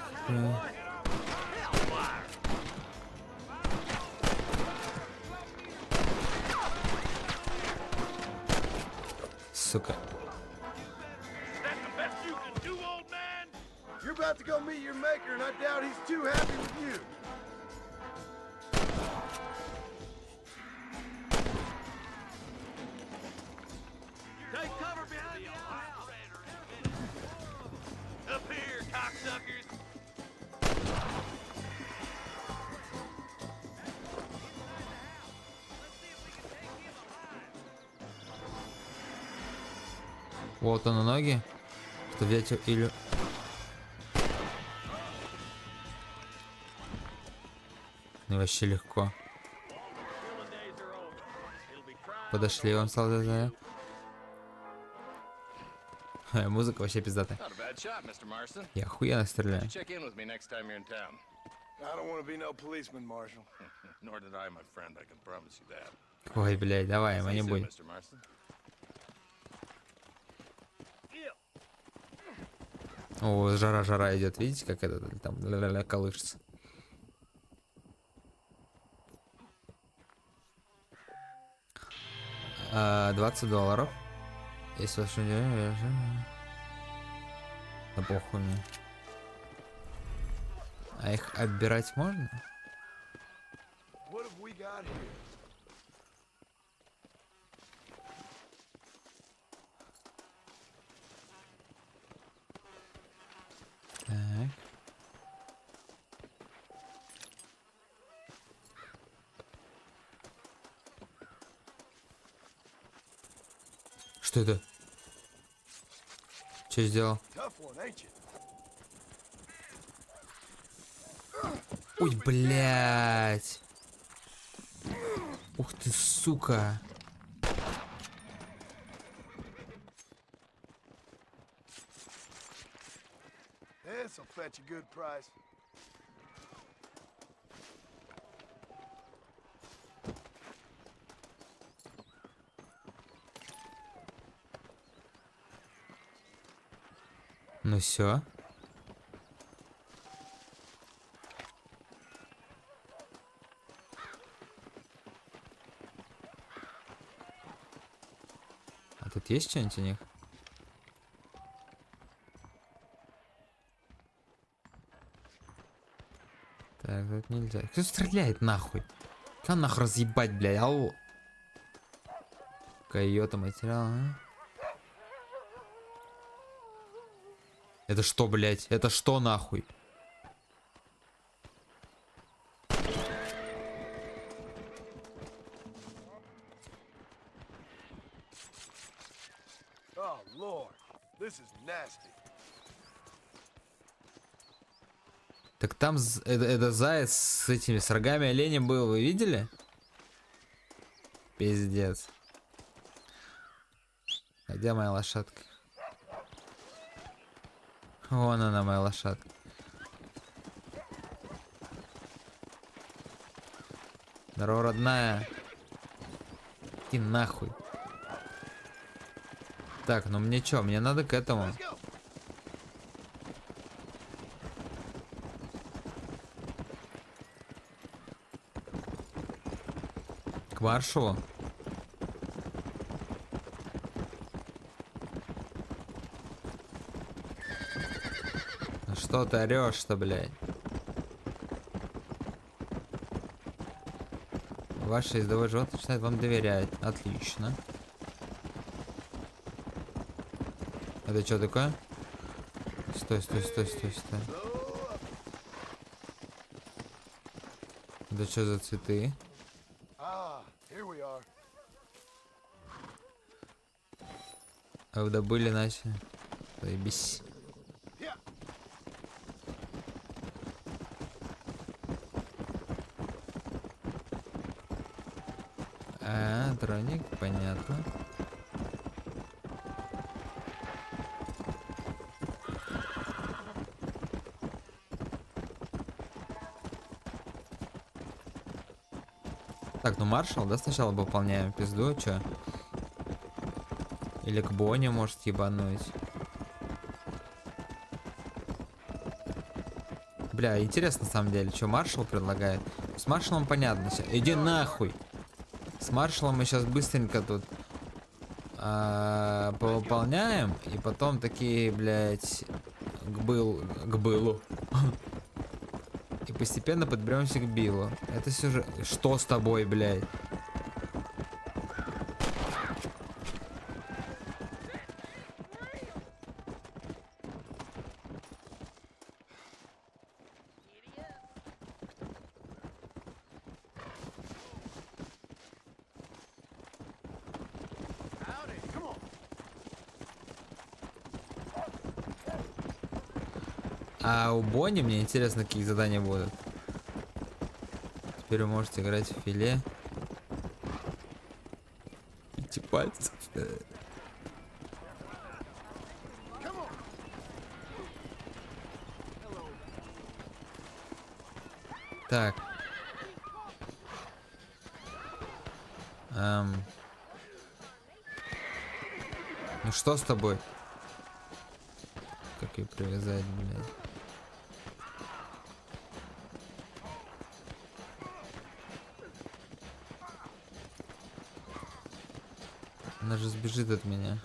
Сука. You're about to go meet your maker, and I doubt he's too happy with you. Take cover behind the outhouse. Up here, cocksuckers. Вот он на ноги. Что взять или... Ну вообще легко. Подошли, он стал... Музыка вообще пиздатая. Я охуенно стреляю. I don't want to be no policeman, Marshal. Nor did I, my friend. I can promise you that. Ой, блядь, давай, мы не Say so, будем. Mr. Marston. О, жара идет, видите, как это там ля-ля-ля колышется. $20. Если ваш... Да похуй мне. А их оббирать можно? What have we got here? Так. Что это? Что сделал? Tough one, ain't you? Ой, блядь. Ух ты, сука. This'll fetch a good price. Ну все. А тут есть что-нибудь у них? Так, тут нельзя. Кто стреляет нахуй? Как нахуй разъебать, блядь, алло. Койота материал, а? Это что, блядь? Это что нахуй? Oh, Lord. This is nasty. Так там это заяц с этими с рогами оленя был, вы видели? Пиздец. А где моя лошадка? Вон она, моя лошадка. Здорово, родная. Иди нахуй. Так, ну мне чё? Мне надо к этому. К маршалу. Ну что ты орешь-то, блядь? Ваше ездовое животное начинает вам доверять. Отлично. Это что такое? Стой, стой, стой, стой, стой. Это что за цветы? Ah, here we are. А вы добыли, начали. Заебись. Yeah. понятно. Так, ну маршал, да, сначала выполняем пизду, чё? Или к Бонни может ебануть. Бля, интересно на самом деле, что маршал предлагает. С маршалом понятно. Иди нахуй. С маршалом мы сейчас быстренько тут повыполняем. И потом такие, блядь, к Былу. И постепенно подберемся к Биллу. Это сюжет. Что с тобой, блядь? А у Бонни мне интересно, какие задания будут. Теперь вы можете играть в филе. 5 пальцев. Так. Ну что с тобой? Как ее привязать, блядь? Она же сбежит от меня.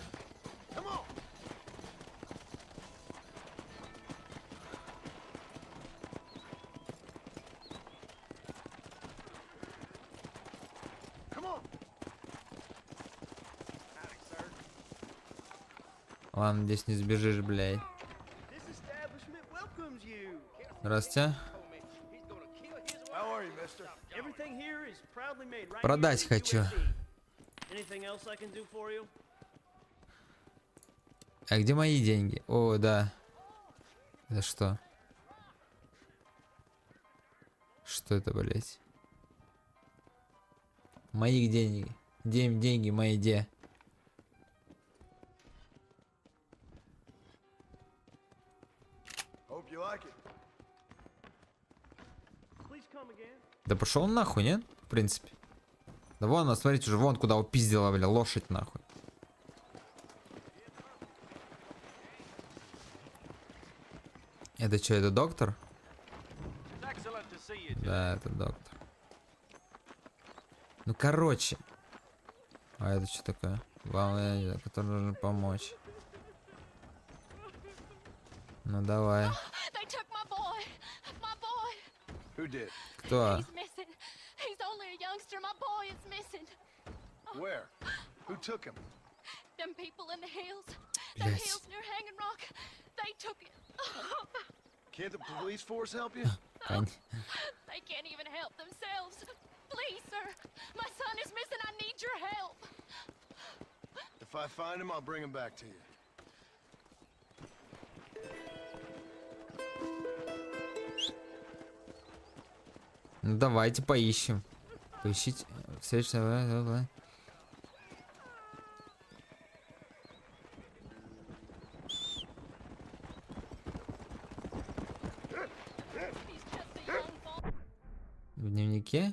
Ладно, здесь не сбежишь, блядь. Здравствуйте. Продать хочу. А где мои деньги? О, да. Это что? Что это, блять? Моих денег. Деньги мои где? Да пошел он нахуй, нет? В принципе. Да вон, смотрите, уже вон куда упиздила, бля, лошадь нахуй. Это что, это доктор? Да, это доктор. Ну, короче. А это что такое? Вам, который нужно помочь. Ну, давай. Кто? Блять. Can't the police force help you? They can't even help themselves. Please, sir. My son is missing. I need your help. If I find him, I'll bring him back to you. Ну давайте поищем. Поищите. Встреча. В дневнике?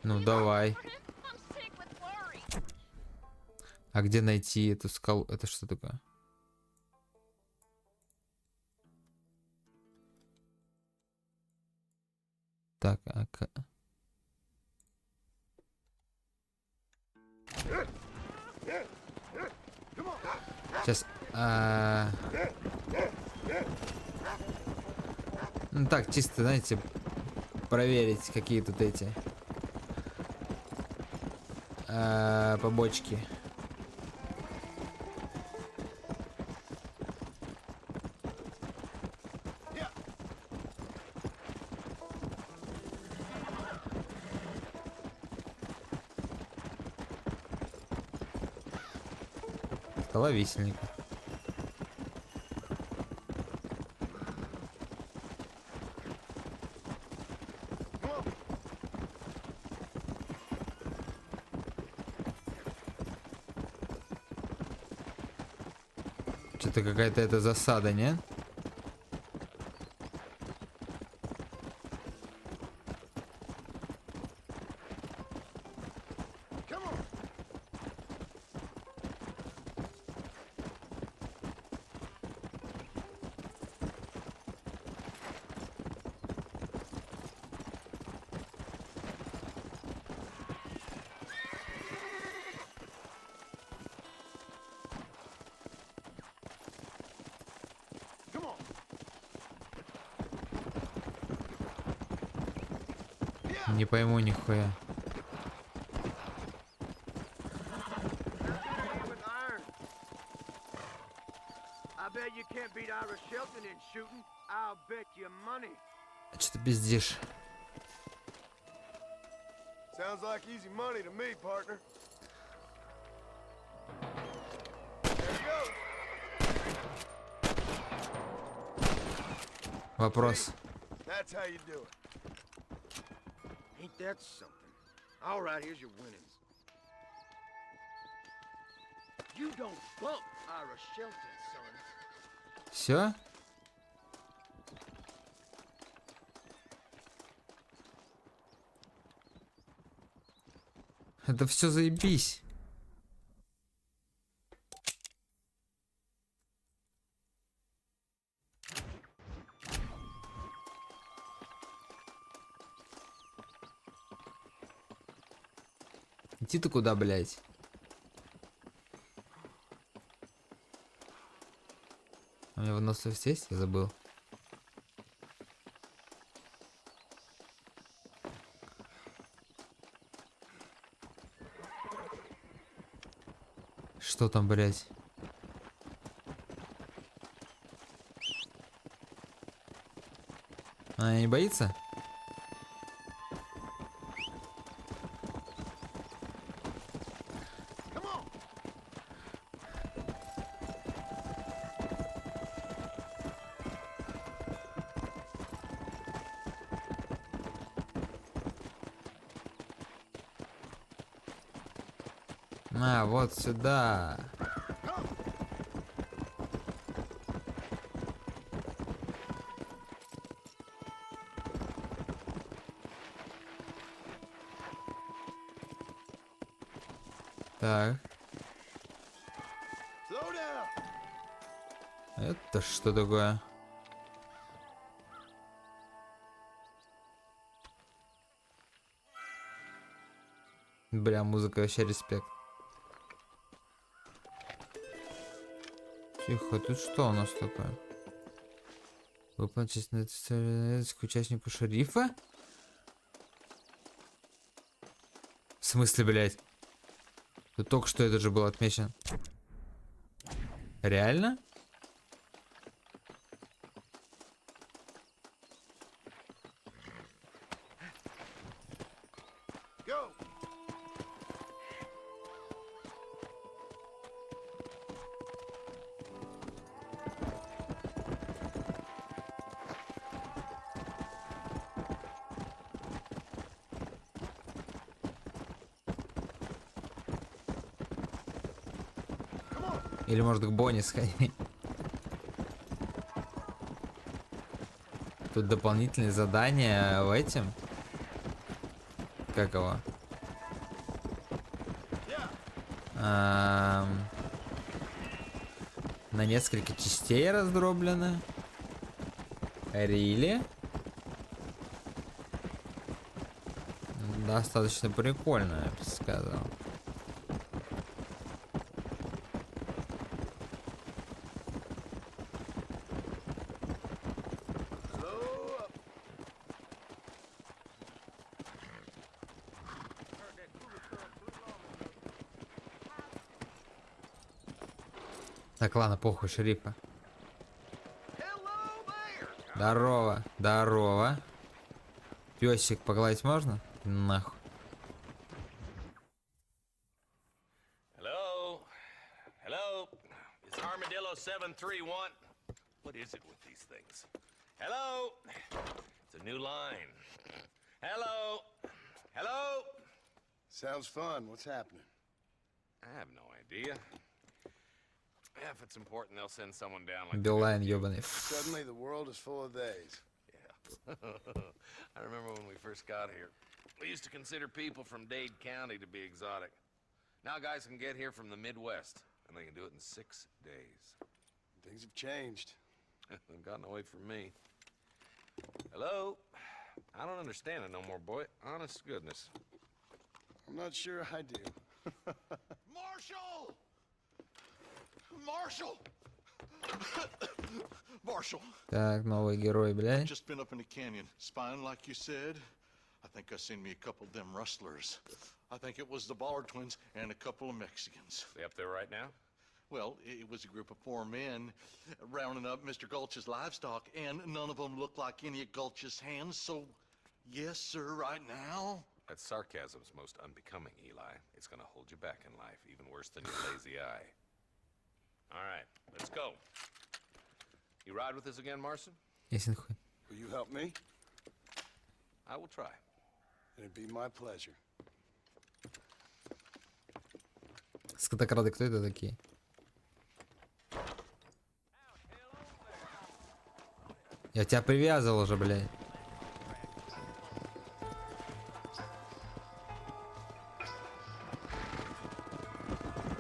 Ну давай. А где найти эту скалу? Это что такое? Так, сейчас. Ну так, чисто, знаете, проверить, какие тут эти побочки. Дела висельника. Что-то какая-то это засада, не? Не пойму нихуя. Что ты пиздишь? Sounds like easy money to me, partner. Вопрос. That's how you do it. Ain't that something? All right, here's your winnings. You don't bump Ira Shelton, son. Все? Это все заебись. Идти-то куда, блядь? У меня выносливость есть? Я забыл. Что там, блядь? Она не боится? А, вот сюда. Так. Это что такое? Бля, музыка вообще респект. Тихо, тут что у нас такое? Выплатить к участнику шерифа? В смысле, блядь? Тут только что это же было отмечено. Реально? Или может к Бонни сходить. Тут дополнительные задания в этим. Как его? На несколько частей раздроблены. Рили. Достаточно прикольно, я бы сказал. Так, ладно, похуй, шерифа. Здорово, здорово. Песик погладить можно? Нахуй. Hello? Hello? good with these things. Hello? It's a new line. Hello? Hello? Sounds fun. What's happening? I have no idea. If it's important, they'll send someone down like Билайн ёбаный. Suddenly the world is full of days. Yeah. I remember when we first got here. We used to consider people from Dade County to be exotic. Now guys can get here from the Midwest, and they can do it in 6 days. Things have changed. They've gotten away from me. Hello? I don't understand it no more, boy. Honest to goodness. I'm not sure I do. Marshall! Marshall! Marshall! Так, новый герой, блядь. Just been up in the canyon, spying like you said. I think I seen me a couple of them rustlers. I think it was the Ballard twins and a couple of Mexicans. They up there right now? Well, it was a group of 4 men rounding up Mr. Gulch's livestock, and none of them looked like any of Gulch's hands, so yes, sir, right now. That sarcasm's most unbecoming, Eli. It's gonna hold you back in life, even worse than your lazy eye. All right, let's go. You ride with us again, Marson? Ясен хуй. Will you help me? I will try. It'd be my pleasure. Скотокрады, кто это такие? Я тебя привязал уже, блядь.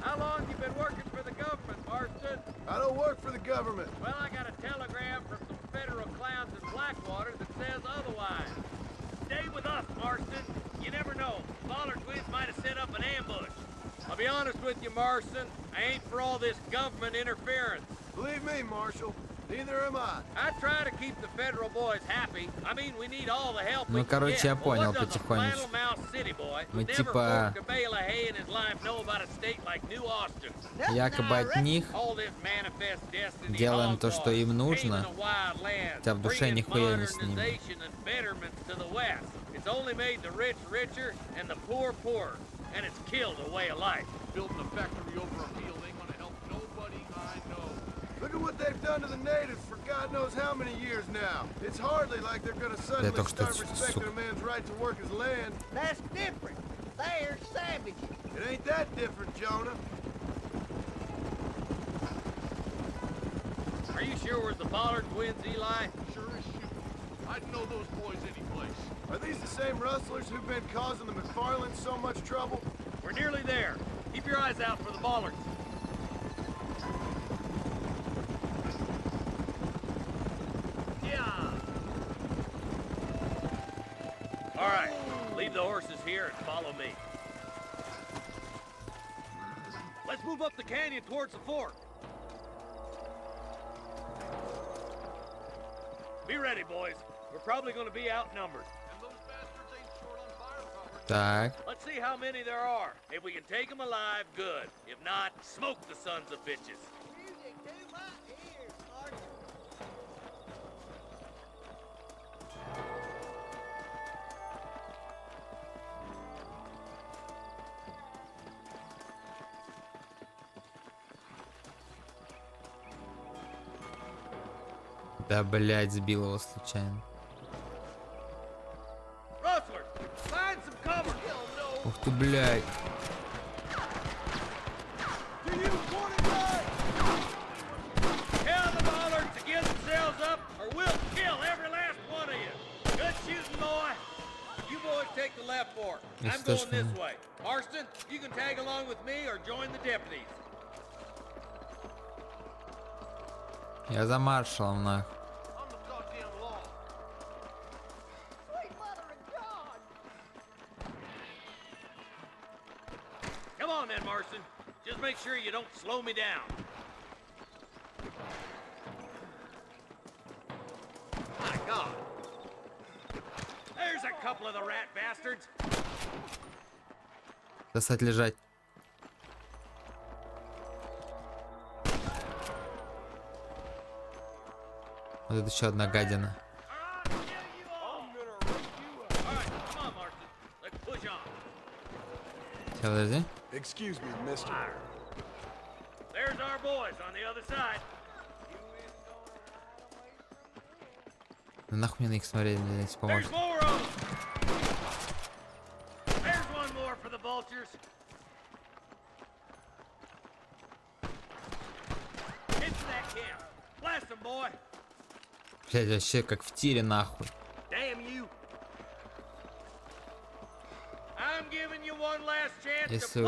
How long you been working for the government, Marston? I don't work for the government. Well, I got a telegram from some federal clowns in Blackwater that says otherwise. Stay with us, Marston. You never know. Ballard twins might have set up an ambush. I'll be honest with you, Marston. I ain't for all this government interference. Believe me, Marshal. Neither am I. I try to keep the federal boys happy. I mean, we need all the help we Ну, can короче, get. я Well, понял what does a потихонечку. flannel-mouthed city boy who Мы never типа forked a bale of hay in his life know about a state like New Austin? якобы от них All this manifest destiny делаем то, что им hogwash, нужно, paving a wide land, хотя в душе bringing нихуя не с ними. modernization and betterments to the West. It's only made the rich richer and the poor poorer, and it's killed a way of life. Building a factory over a field ain't gonna help nobody I know. Look at what they've done to the natives for God knows how many years now. It's hardly like they're gonna suddenly только что start respecting a man's right to work his land. That's different. They're savages. It ain't that different, Jonah. Are you sure we're the Ballard twins, Eli? Sure as shit. I'd know those boys anyplace. Are these the same rustlers who've been causing the McFarlands so much trouble? We're nearly there. Keep your eyes out for the Ballards. Yeah. All right, leave the horses here and follow me. Let's move up the canyon towards the fort. Be ready, boys. We're probably going to be outnumbered. And those bastards ain't short on firepower. Так, Let's see how many there are. If we can take them alive, good. If not, smoke the sons of bitches. Music to my ears, Marshall. да, блядь, сбил его случайно. Rustlers, find some cover. Ух ты, блядь. Tell the Ballards to give themselves up, or we'll kill every last one of you. Good shooting, boy. You boys take the left fork. Yes, I'm going that's this fine. way. Marston, you can tag along with me or join the deputies. Я за маршалом, нахуй. I'm the goddamn law. Sweet mother of God. Come on then, Marston. Just make sure you don't slow me down. My God. There's a couple of the rat bastards. Достать лежать. Вот это еще одна гадина. All right, come on, Marston. Let's push on. Сейчас, подожди. Excuse me, mister. There's our boys on the other side. Да нахуй мне на них смотреть, блядь, поможет. Блядь, вообще как в тире, нахуй. Если...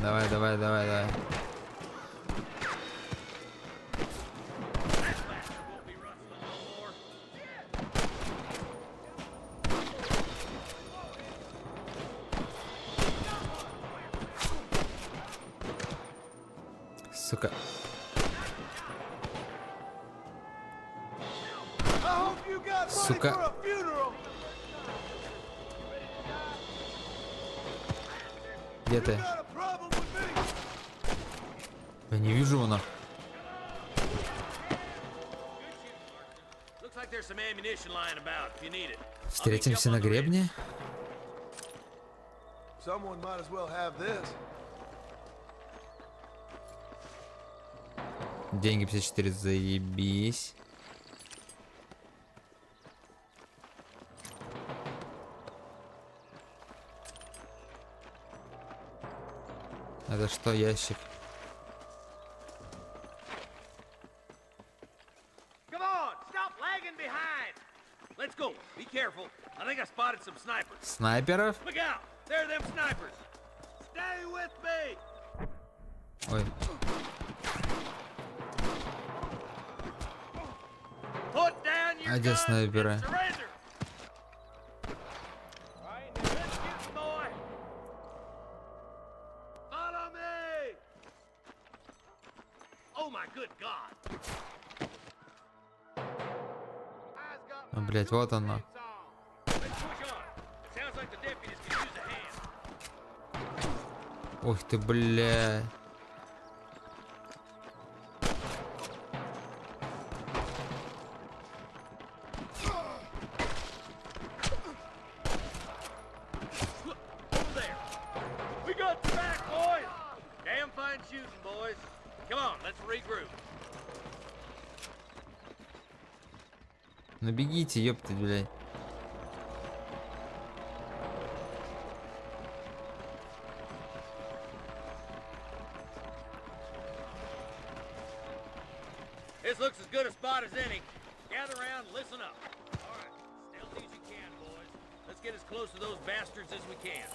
Давай, давай, давай, давай. Сука. Сука. Где ты? Я не вижу его, нахуй. Встретимся на гребне? Деньги 54, заебись. Это что, ящик? Снайперов? Ой. А где снайперы? А, блять, вот оно. Ух ты, бля. Ну бегите, ёпты, блядь. This looks as good a spot as any. Gather around, listen up. All right, stealthy as you can, boys. Let's get as close to those bastards as we can.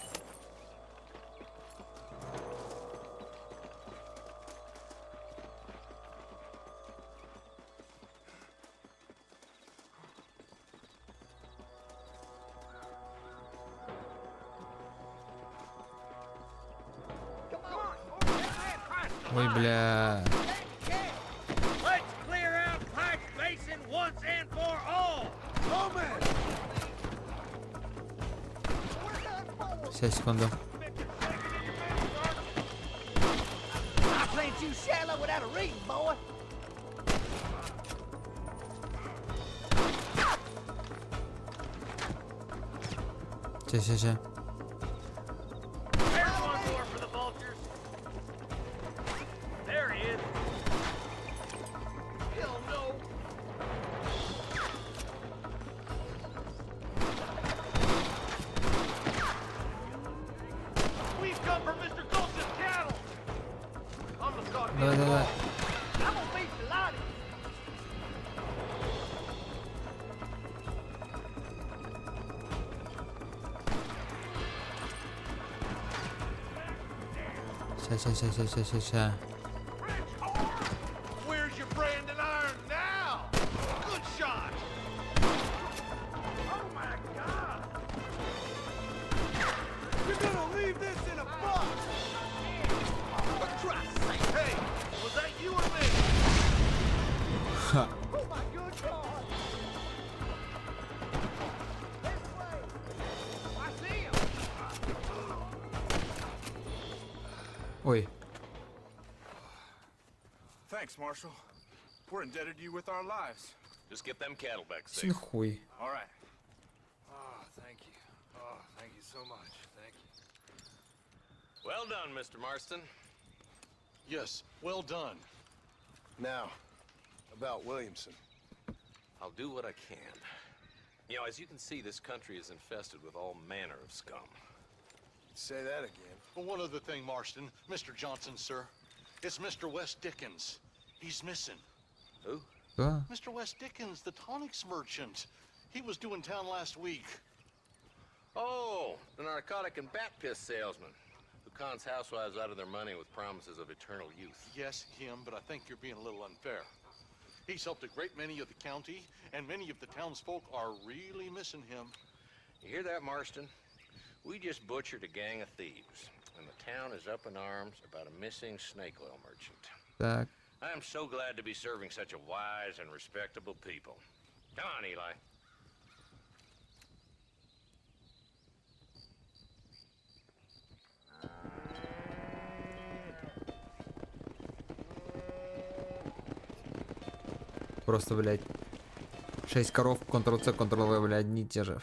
Ой, бля. Сейчас, секунду. Сейчас. Давай. Сейчас. Where's your brand and iron now? Good shot. Oh my God! You're gonna leave this in a box. For Christ's sake! Hey, was that you or me? Ха. Oh my good God! This way. I see him. Ой. Thanks, Marshal. We're indebted to you with our lives. Just get them cattle back safe. Синхуй. All right. Oh, thank you. Oh, thank you so much. Thank you. Well done, Mr. Marston. Yes, well done. Now, about Williamson. I'll do what I can. You know, as you can see, this country is infested with all manner of scum. Say that again. Well, one other thing, Marston. Mr. Johnson, sir. It's Mr. West Dickens. He's missing. Who? Mr. West Dickens, the tonics merchant. He was due in town last week. Oh, the narcotic and bat piss salesman who cons housewives out of their money with promises of eternal youth. Yes, him, but I think you're being a little unfair. He's helped a great many of the county, and many of the townsfolk are really missing him. You hear that, Marston? We just butchered a gang of thieves, and the town is up in arms about a missing snake oil merchant. Так. I am so glad to be serving such a wise and respectable people. Come on, Eli. Просто, блядь, 6 коров, Ctrl-C, Ctrl-V, блядь, одни и те же.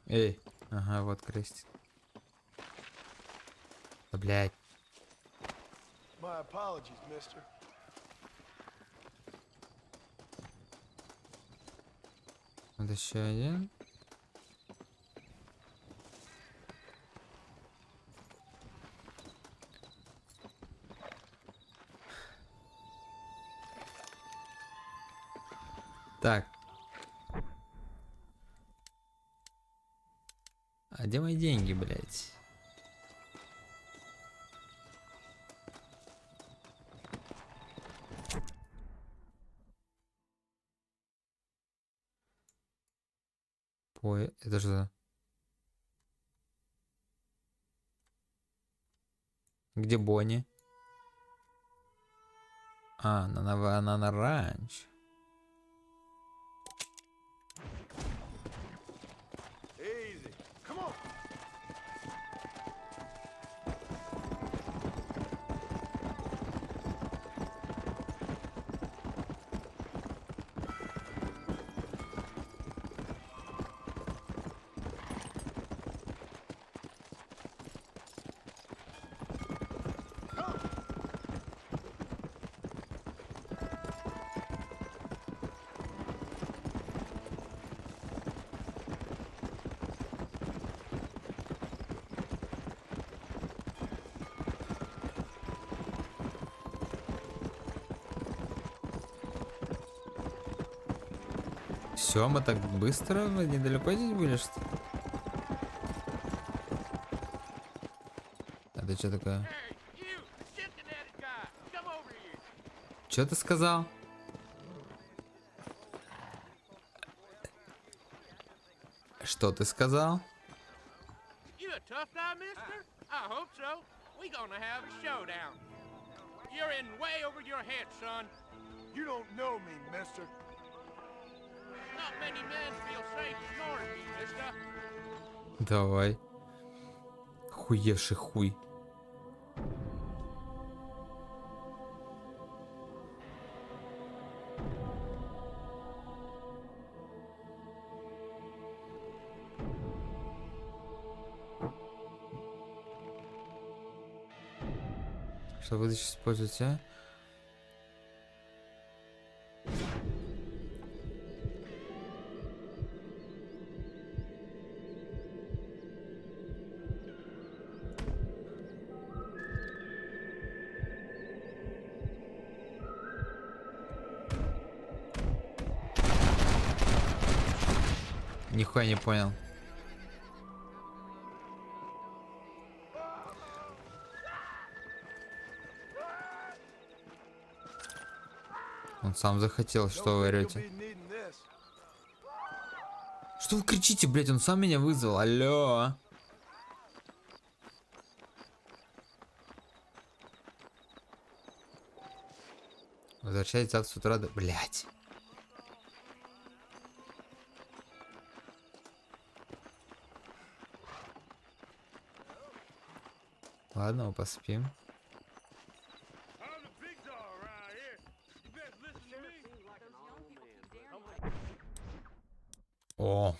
Эй, ага, вот крестик. Да, блядь. My apologies, mister. Вот еще один. Так. А где мои деньги, блядь? Ой, это же... Где Бонни? А, она на ранч. Easy. Come on. Все, мы так быстро, мы недалеко здесь были, что ли? А ты что такое? Что ты сказал? Что ты сказал? You a tough guy, mister? I hope so. We gonna have a showdown. You're in way over your head, son. You don't know me, mister. Not many men feel safe ignoring me, mister. Давай. Хуевший хуй. Что вы сейчас используете, а? Нихуя не понял. Он сам захотел, что вы орете. Что вы кричите, блять? Он сам меня вызвал. Алло. Возвращайтесь завтра с утра. Блять. Ладно, поспим. О,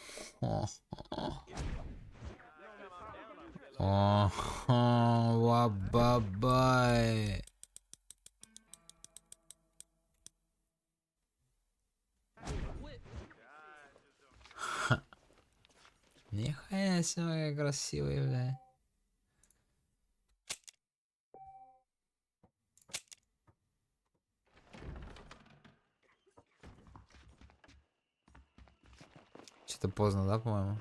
бабай. Нихуя себе красивый, бля. Что-то поздно, да, по-моему?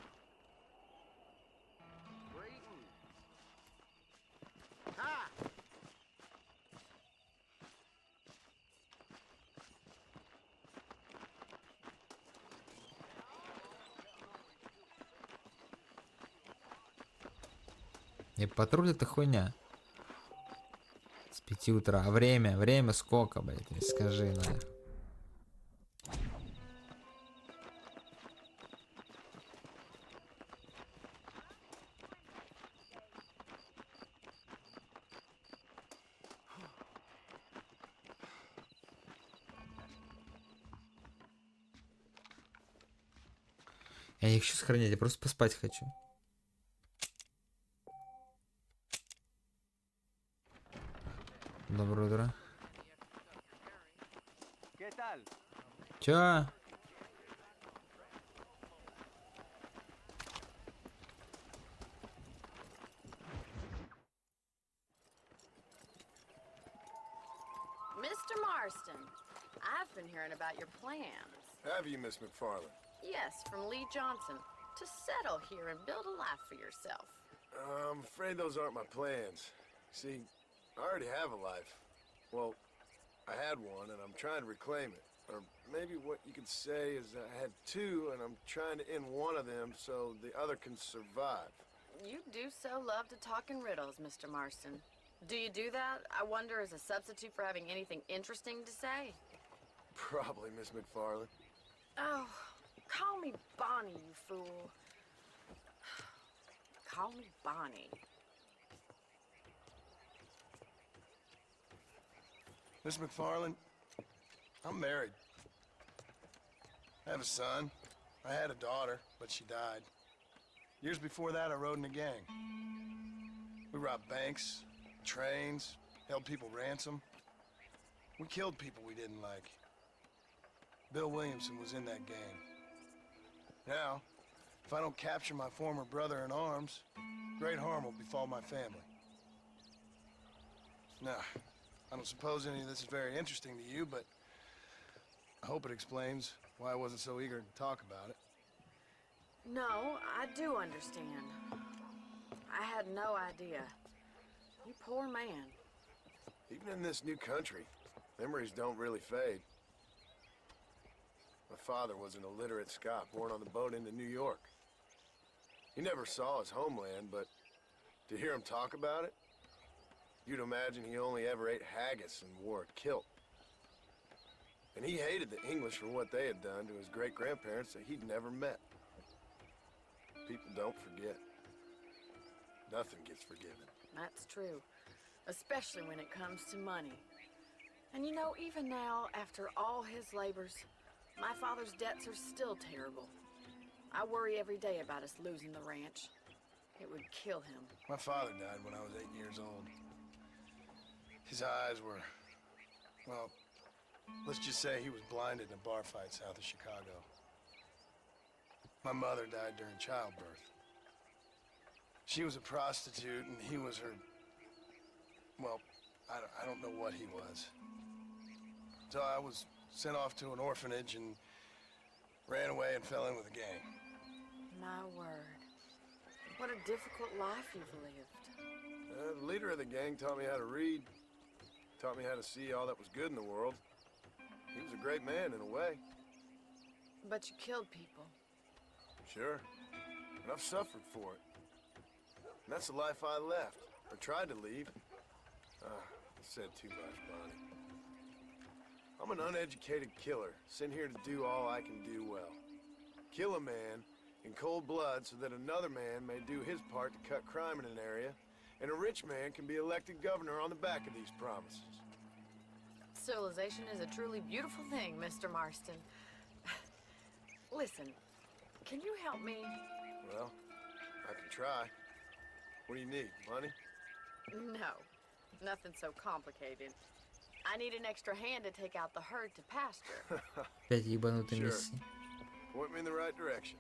И патруль это хуйня. С 5 утра. А время сколько, блядь, скажи, на. Я не хочу сохранять, я просто поспать хочу. Доброе утро. Чё? Mr. Marston, I've been hearing about your plans. Have you, Miss McFarland? Yes, from Lee Johnson. To settle here and build a life for yourself. I'm afraid those aren't my plans. See, I already have a life. Well, I had one, and I'm trying to reclaim it. Or maybe what you could say is I had two, and I'm trying to end one of them so the other can survive. You do so love to talk in riddles, Mr. Marston. Do you do that, I wonder, as a substitute for having anything interesting to say? Probably, Miss McFarland. Oh, call me Bonnie, you fool. Call me Bonnie. Miss McFarland, I'm married. I have a son. I had a daughter, but she died. Years before that, I rode in a gang. We robbed banks, trains, held people ransom. We killed people we didn't like. Bill Williamson was in that gang. Now, if I don't capture my former brother in arms, great harm will befall my family. Now, I don't suppose any of this is very interesting to you, but I hope it explains why I wasn't so eager to talk about it. No, I do understand. I had no idea. You poor man. Even in this new country, memories don't really fade. My father was an illiterate Scot born on the boat into New York. He never saw his homeland, but to hear him talk about it, you'd imagine he only ever ate haggis and wore a kilt. And he hated the English for what they had done to his great-grandparents that he'd never met. People don't forget. Nothing gets forgiven. That's true. Especially when it comes to money. And you know, even now, after all his labors, my father's debts are still terrible. I worry every day about us losing the ranch. It would kill him. My father died when I was 8 years old. His eyes were, well, let's just say he was blinded in a bar fight south of Chicago. My mother died during childbirth. She was a prostitute and he was her, well, I don't know what he was. So I was sent off to an orphanage and ran away and fell in with a gang. My word. What a difficult life you've lived. The leader of the gang taught me how to read, taught me how to see all that was good in the world. He was a great man in a way. But you killed people. Sure. And I've suffered for it. And that's the life I left, or tried to leave. I said too much, Bonnie. I'm an uneducated killer, sent here to do all I can do well. Kill a man in cold blood so that another man may do his part to cut crime in an area And a rich man can be elected governor on the back of these promises. Civilization is a truly beautiful thing, Mr. Marston. Listen, can you help me? Well, I can try. What do you need? Money? No, nothing so complicated. I need an extra hand to take out the herd to pasture. Опять ебанутый Sure. Месси. Point me in the right direction.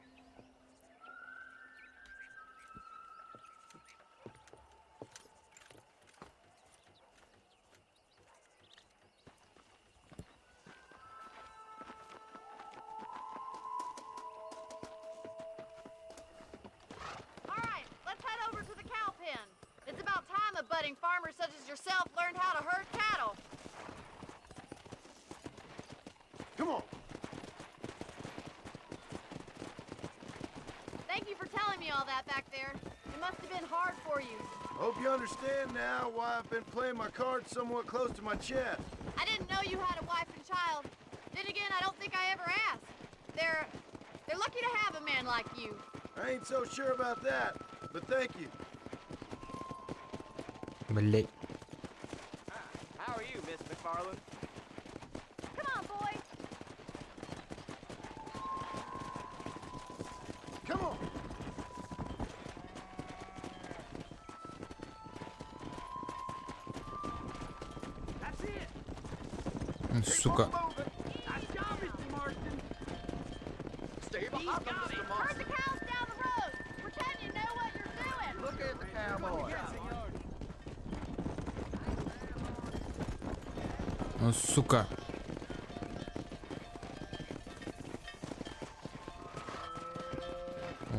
It's about time a budding farmer such as yourself learned how to herd cattle. Come on. Thank you for telling me all that back there. It must have been hard for you. Hope you understand now why I've been playing my cards somewhat close to my chest. I didn't know you had a wife and child. Then again, I don't think I ever asked. They're lucky to have a man like you. I ain't so sure about that, but thank you. Блять. How are you, Miss McFarland? Come on, boy. Come on. That's it. Сука. Nice job, Mr. Marston. Stay behind them, Mr. Herd Marston. the cows down the road. Pretend you know what you're doing. Look at the cowboy. Ну, сука.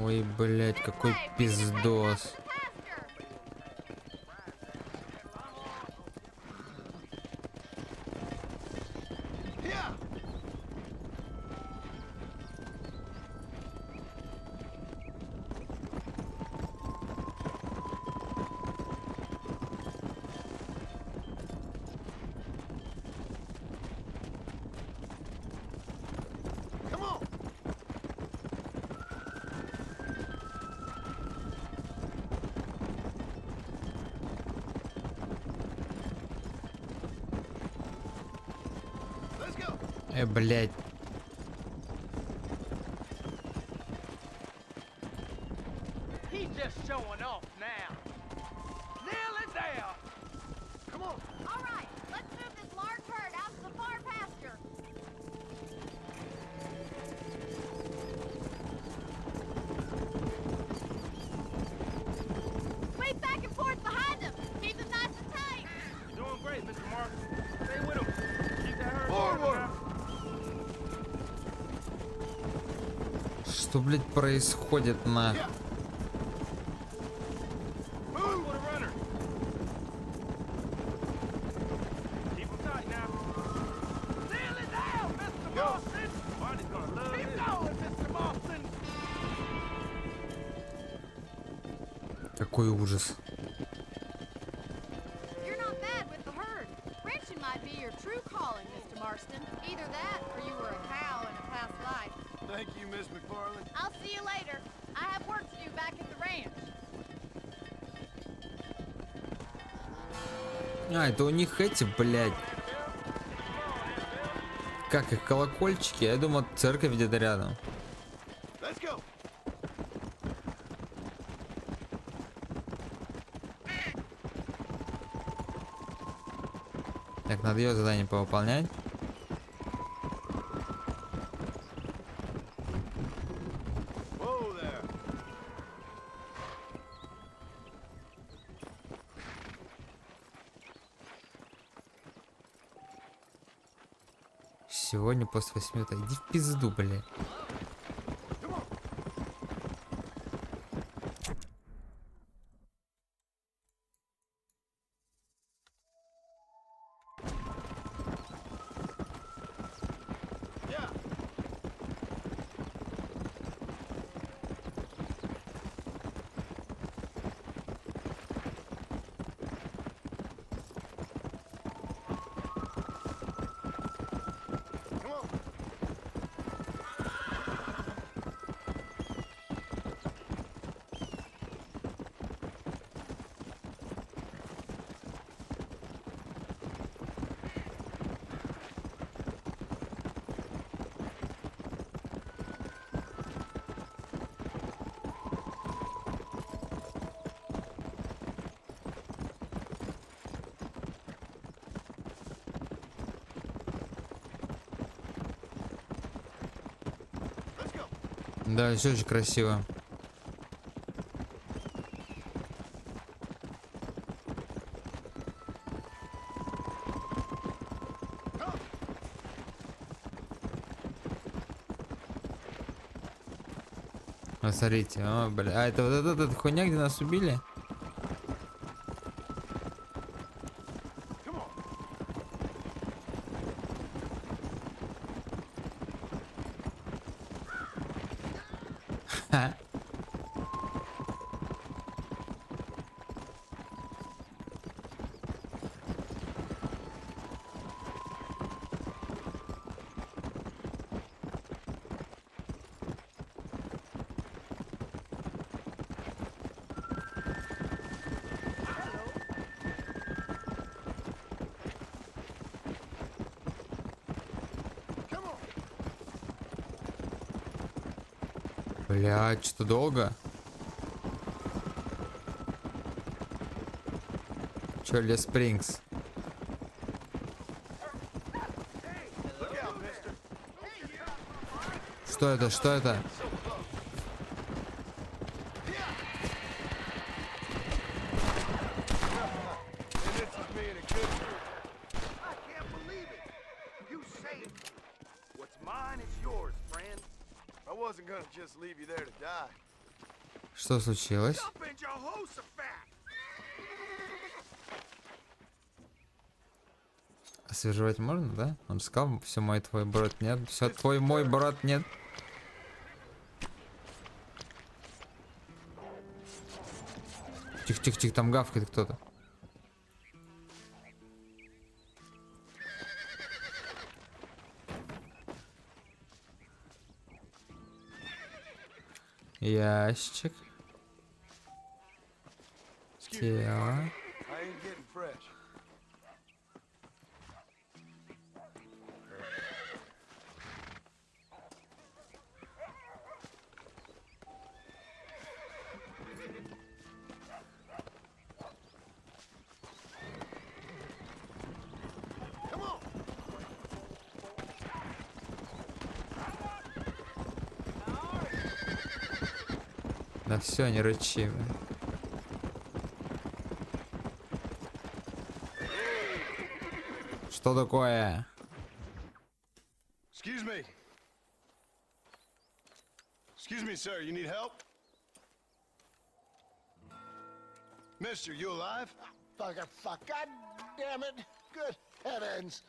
Ой, блять, какой пиздос. Come on. Let's go. Блять. He's just showing off now. Nail it down. Come on. All right, let's move this large herd out to the far pasture. Sweep back and forth behind them. Keep them nice and tight. You're doing great, Mr. Marston. Stay with him. Keep that herd Forward. going now. Что, блять, происходит на? Yeah. Move with a runner. Keep him tight now. Nail it down, Mr. Go. Marston. Barney's gonna love Keep going, Mr. Marston. Какой ужас. You're not bad with the herd. Ranching might be your true calling, Mr. Marston. Either that or you were a cow in a past life. Thank you, Miss McFarland. I'll see you later. I have work to do back at the ranch. А, это у них эти, блядь. Как их, колокольчики? Я думал, церковь где-то рядом. Let's go. Так, надо ее задание повыполнять. Whoa there. Сегодня после 8 утра. Иди в пизду, блядь. Come on. Yeah. Come on. Да, все очень красиво. А, смотрите, о, бля. А это вот эта хуйня, где нас убили? Ха. Блядь, что долго? Чё, Лес Спрингс? Что это? Что это? Что случилось? Освежевать можно, да? Он же сказал, все мой твой брат нет. Все твой мой брат нет. Тихо-тихо-тихо, там гавкает кто-то. Ящик. Тело. Да все, не рычи. Что такое? Excuse me. Excuse me, sir. You need help? Mister, you alive? Fuck. God damn it. Good heavens.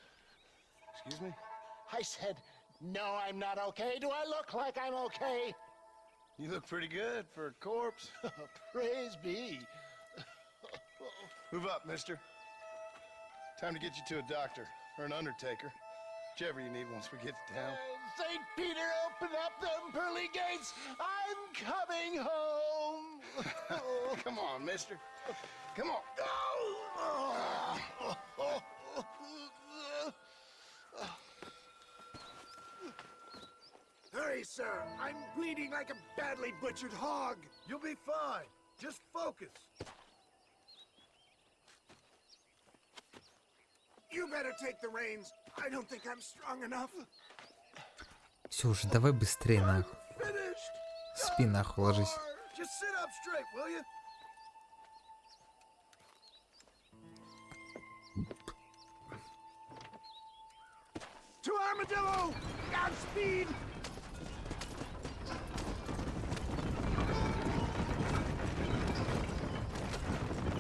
Excuse me? I said, no, I'm not okay. Do I look like I'm okay? You look pretty good for a corpse. Praise be. Move up, mister. Time to get you to a doctor or an undertaker. Whichever you need once we get to town. St. Peter, open up them pearly gates. I'm coming home. Come on, mister. Come on. Hurry, sir. I'm bleeding like a badly butchered hog. You'll be fine. Just focus. You better take the reins. I don't think I'm strong enough. Все уже, давай быстрее нахуй. Спи нахуй, ложись. Just sit up straight, will you? To Armadillo! Godspeed!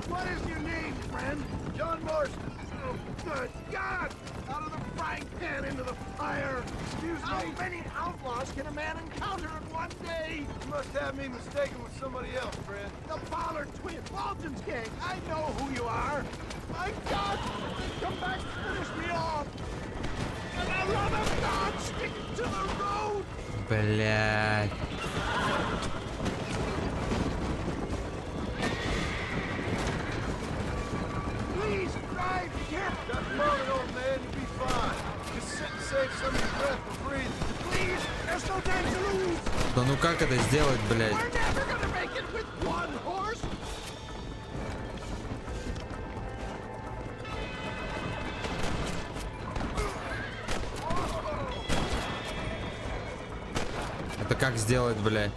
What is your name, friend? John Marston. Oh, good God! Out of the frying pan into the fire! Excuse How me. many outlaws can a man encounter in one day? You must have me mistaken with somebody else, friend. The Fowler twins, Walton's gang. I know who you are. My God! Come back, finish me off! And the love of God, stick to the road! Блять. Please drive careful! Got the moment, old man. You'll be fine. Just sit and save some of your breath for breathing. Please, there's no time to lose! Да ну как это сделать, блять? We're never gonna make it with one horse! Это как сделать, блядь?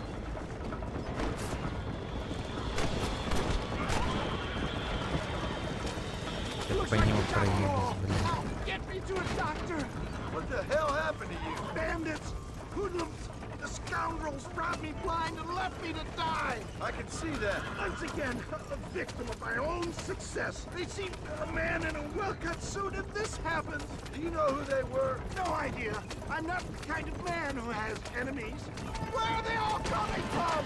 Я по нему проехать, блядь. Get me to a doctor! What the hell happened to you? Bandits! Hoodlums! The scoundrels brought me blind and left me to die! I can see that. Once again, a victim of my own success. They seemed a man in a well-cut suit and this happened. Do you know who they were? No idea. I'm not the kind of man who has enemies. Where are they all coming from?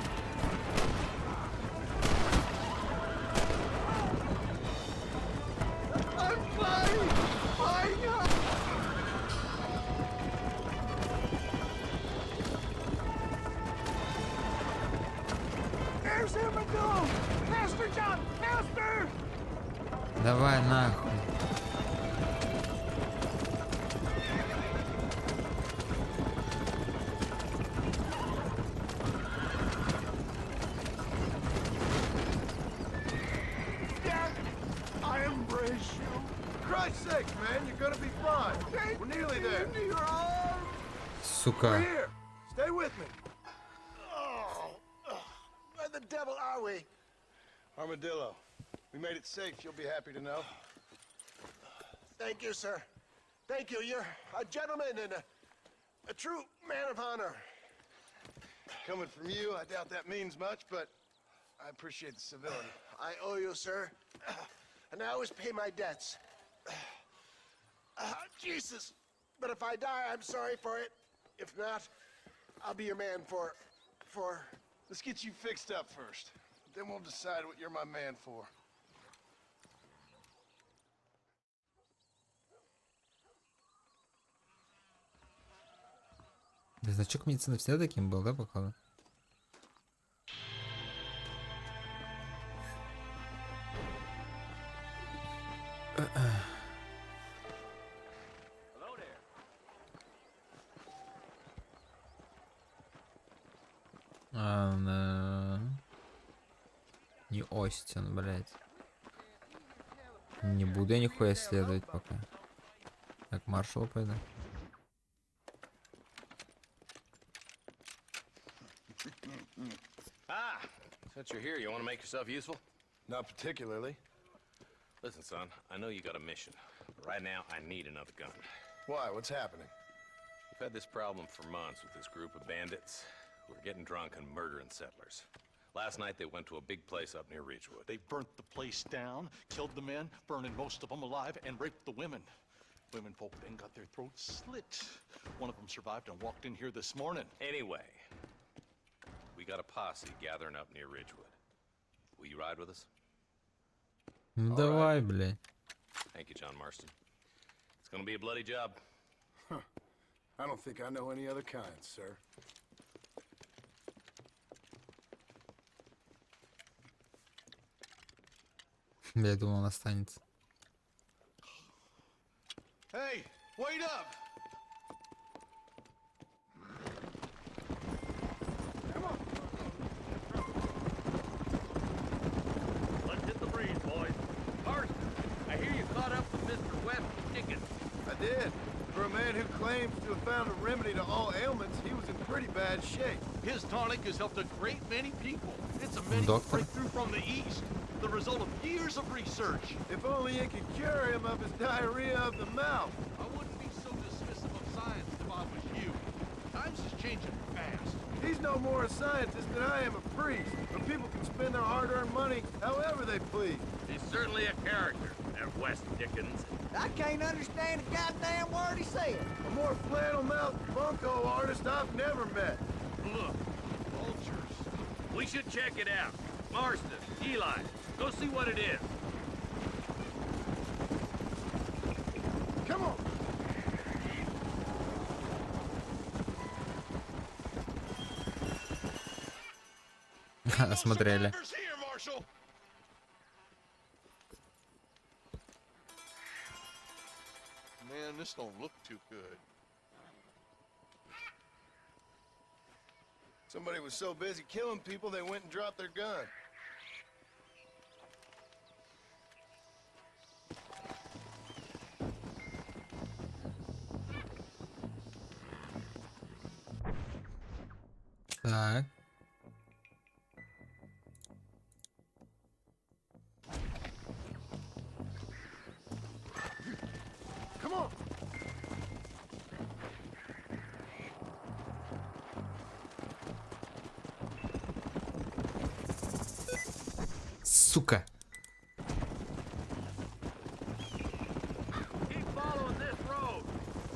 I'm flying! Flying up! There's Armadillo! Master John! Master! Давай нахуй. Dad, I embrace you. Christ's sakes, man, you're gonna be fine. We're nearly there. Into your arms. Сука. We're here. Stay with me. Oh, where the devil are we? Armadillo. We made it safe, you'll be happy to know. Thank you, sir. Thank you. You're a gentleman and a true man of honor. Coming from you, I doubt that means much, but I appreciate the civility. I owe you, sir. And I always pay my debts. Jesus. But if I die, I'm sorry for it. If not, I'll be your man for... Let's get you fixed up first. Then we'll decide what you're my man for. Значок медицины всегда таким был, да, походу? Не Остин, блядь. Не буду я нихуя исследовать пока. Так, маршал пойду. Ah, since you're here, you want to make yourself useful? Not particularly. Listen, son, I know you got a mission. But right now, I need another gun. Why? What's happening? We've had this problem for months with this group of bandits who are getting drunk and murdering settlers. Last night, they went to a big place up near Ridgewood. They burnt the place down, killed the men, burning most of them alive, and raped the women. Women folk then got their throats slit. One of them survived and walked in here this morning. Anyway, we got a posse gathering up near Ridgewood. Will you ride with us? Давай, блядь. Thank you, John Marston. It's gonna be a bloody job. Huh. I don't think I know any other kind, sir. Я думал, он останется. Hey, wait up! Let's hit the breeze, boys. Marston, I hear you caught up with Mr. West Dickens. I did. For a man who claims to have found a remedy to all ailments, he was in pretty bad shape. His tonic has helped a great many people. It's a medical breakthrough from the East. The result of years of research. If only it could cure him of his diarrhea of the mouth. I wouldn't be so dismissive of science if I was you. Times is changing fast. He's no more a scientist than I am a priest. But people can spend their hard-earned money however they please. He's certainly a character, that West Dickens. I can't understand a goddamn word he said. A more flannel-mouthed bunco artist I've never met. Look, vultures. We should check it out. Marston, Eli, go see what it is. Come on. Осмотрели. Man, this don't look too good. Somebody was so busy killing people, they went and dropped their gun. Так. Come on. Сука. Keep following this road.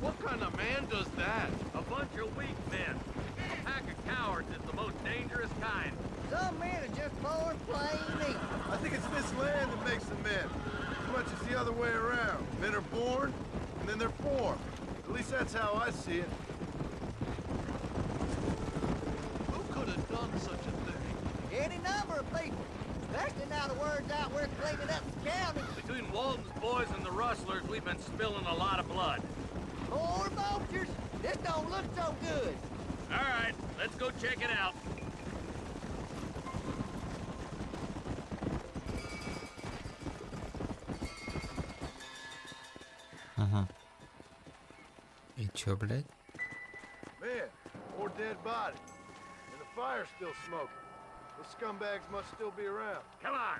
What kind of man does that? A bunch of weak men. A pack of cowards is the most dangerous kind. Some men are just born plain meat. I think it's this land that makes them men. As much as the other way around. Men are born, and then they're formed. At least that's how I see it. Who could have done such a thing? Any number of people. Especially now the word's out we're cleaning up the county. Between Walton's boys and the rustlers, we've been spilling a lot of blood. More vultures. This don't look so good. All right, let's go check it out. Ага. И чё, блядь? Man, more dead bodies. And the fire's still smoking. Those scumbags must still be around. Come on.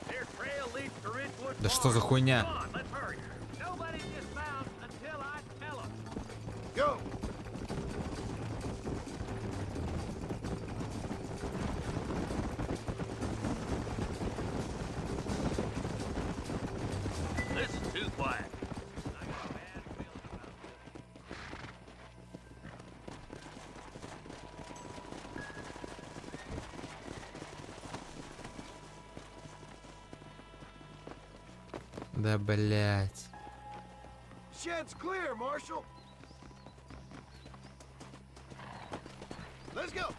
Their trail leads to Ridgewood Да что за хуйня? Come on, let's hurry. Nobody gets found until I tell them. Go! This is too quiet. Да блять. Shed's clear, Marshal. Let's go.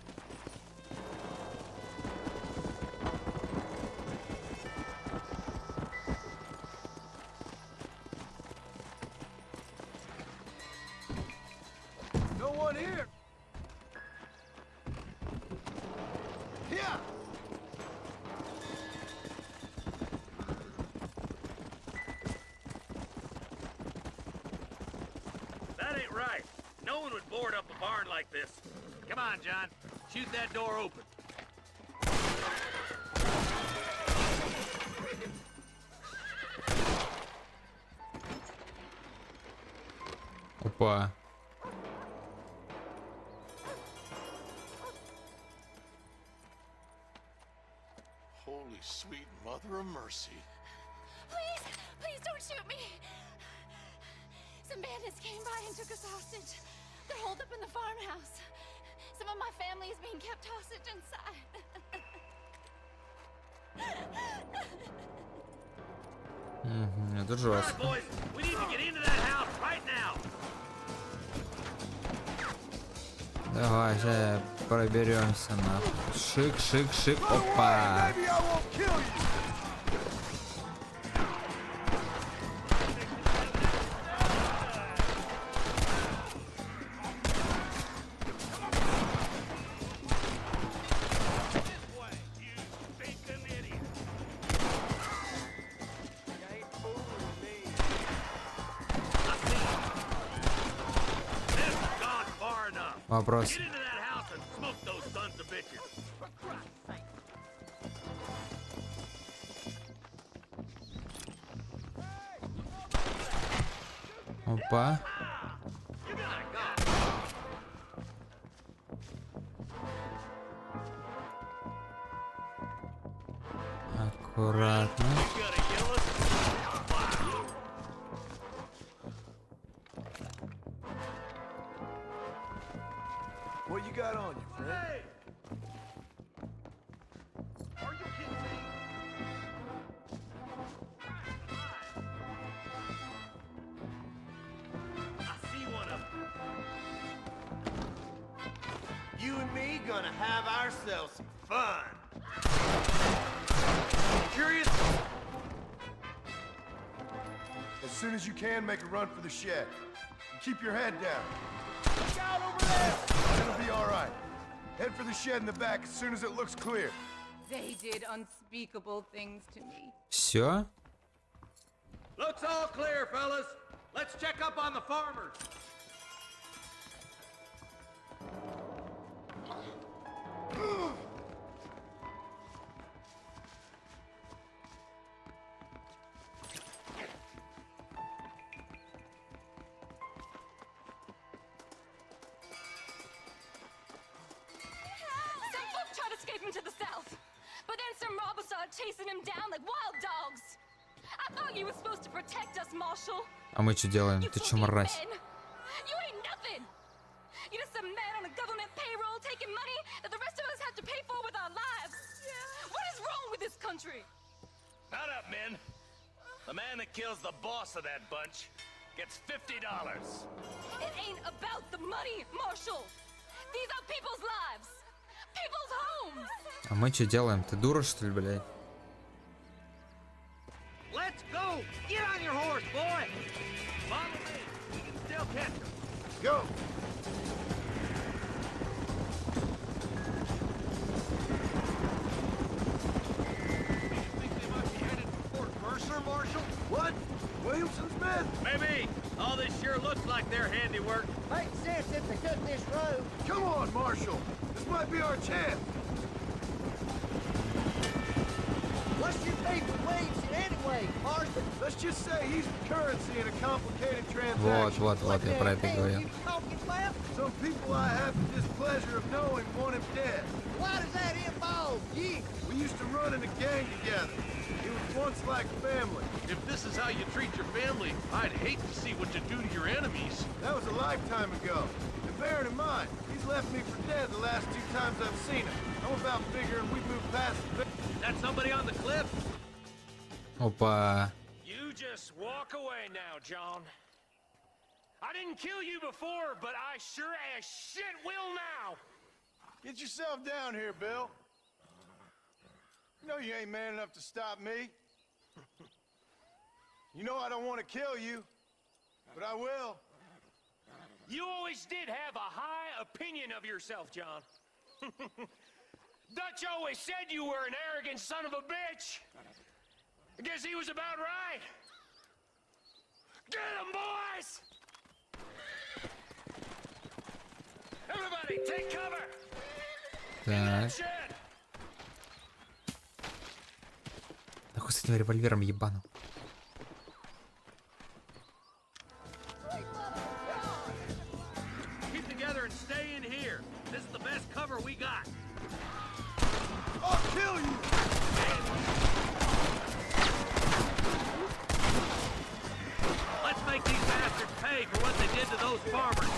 No one here. Yeah. That ain't right. No one would board up a barn like this. Come on, John. Shoot that door open. Опа. Holy sweet mother of mercy. Please, please don't shoot me. Some bandits came by and took us hostage. They're holed up in the farmhouse. Some of my family is being kept hostage inside. Это All right, жестко. boys. We need to get into that house right now. Давай, сейчас проберемся на. Шик, шик, шик. Опа. Maybe I won't kill you. Вопрос. Get into that house and smoke those sons of bitches. Опа. Аккуратно. What you got on you, friend? Hey! Are you kidding me? I see one of them. You and me gonna have ourselves some fun. Curious? As soon as you can, make a run for the shed. Keep your head down. Look out over there! It'll be all right. Head for the shed in the back as soon as it looks clear. They did unspeakable things to me. Все? Looks all clear, fellas. Let's check up on the farmers. Some folk tried escaping to the south, but then some robbers started chasing him down like wild dogs. I thought you were supposed to protect us, Marshal. А мы что делаем? Ты чё, мразь? You ain't nothing. You're just a man on a government payroll taking money that the rest of us have to pay for with our lives. What is wrong with this country? Not up, men. The man that kills the boss of that bunch gets $50. It ain't about the money, Marshal. These are people's lives. People's homes. А мы что делаем? Ты дура, что ли, блядь? Let's go! Get on your horse, boy! Follow me. You can still catch him. Go! Think they might be headed for Fort Mercer, Marshal? What? Williamson Smith? Maybe. All this sure looks like their handiwork. Makes sense if they took this road. Come on, Marshal. This might be our chance. What's your beef with Williamson anyway, Marston? Let's just say he's the currency in a complicated transaction. Вот, я про это говорю. Some people I have the displeasure of knowing want him dead. Why does that involve you? We used to run in a gang together. It was once like family. If this is how you treat your family, I'd hate to see what you do to your enemies. That was a lifetime ago. And bearing in mind, he's left me for dead the last 2 times I've seen him. I'm about figuring we moved past the... That somebody on the cliff? Опа. You just walk away now, John. I didn't kill you before, but I sure as shit will now. Get yourself down here, Bill. You know you ain't man enough to stop me. You know I don't want to kill you, but I will. You always did have a high opinion of yourself, John. Dutch always said you were an arrogant son of a bitch. I guess he was about right. Get him, boys! Everybody, take cover! Так. Нахуй с этим револьвером ебаным. Keep together and stay in here. This is the best cover we got. I'll kill you! Let's make these bastards pay for what they did to those farmers.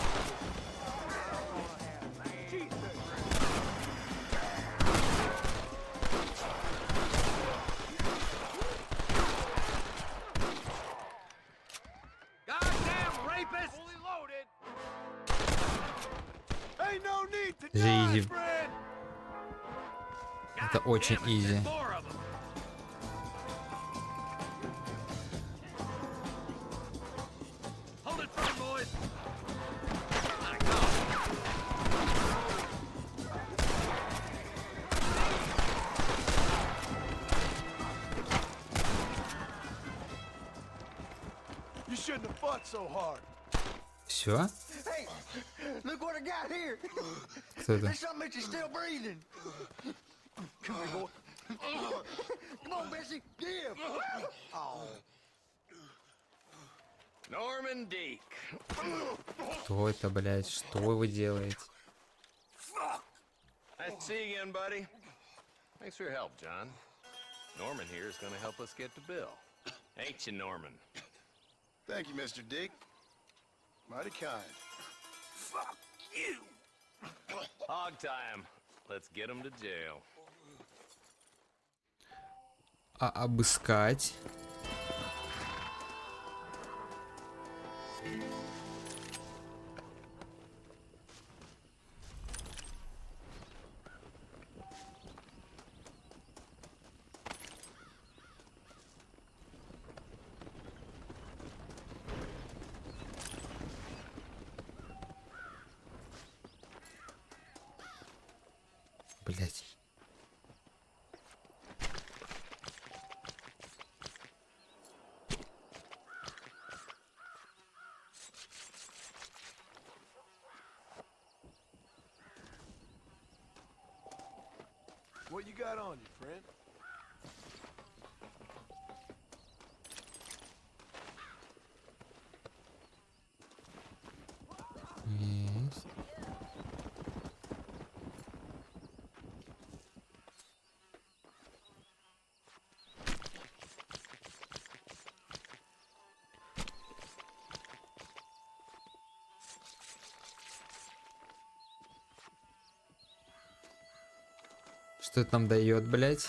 Goddamn rapist! Fully loaded. Ain't no need to Easy. die, friend! Это очень изи. More of them. Hold it firm, boys. Let it go. You shouldn't have fought so hard. Все? Hey, look what I got here. Кто это? There's something that you're still breathing. Come here, boy. Come on, Bessie. Give. Oh. Norman Deek. Кто это, блядь? Что вы делаете? Nice to see you again, buddy. Thanks for your help, John. Norman here is going to help us get to Bill. Ain't you, Norman? Thank you, Mr. Dick. Mighty kind. Fuck you! Hog time. Let's get him to jail. А обыскать? Блять. got on you, friend? Есть. Что это нам дает, блять?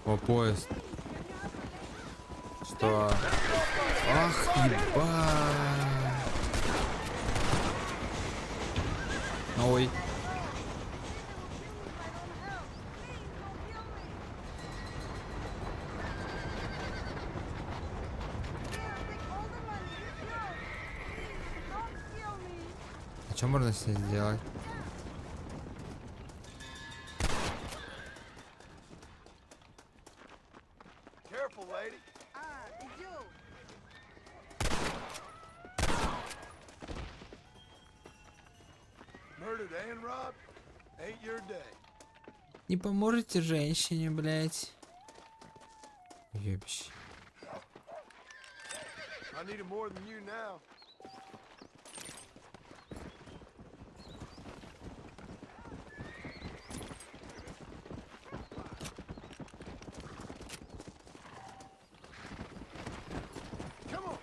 О, поезд. Что? Ах, ебать. Ой. А что можно с ней сделать? Careful, lady. Murdered and robbed ain't your day. Не поможете женщине, блять. Ёбищ. I need it more than you now. Come on.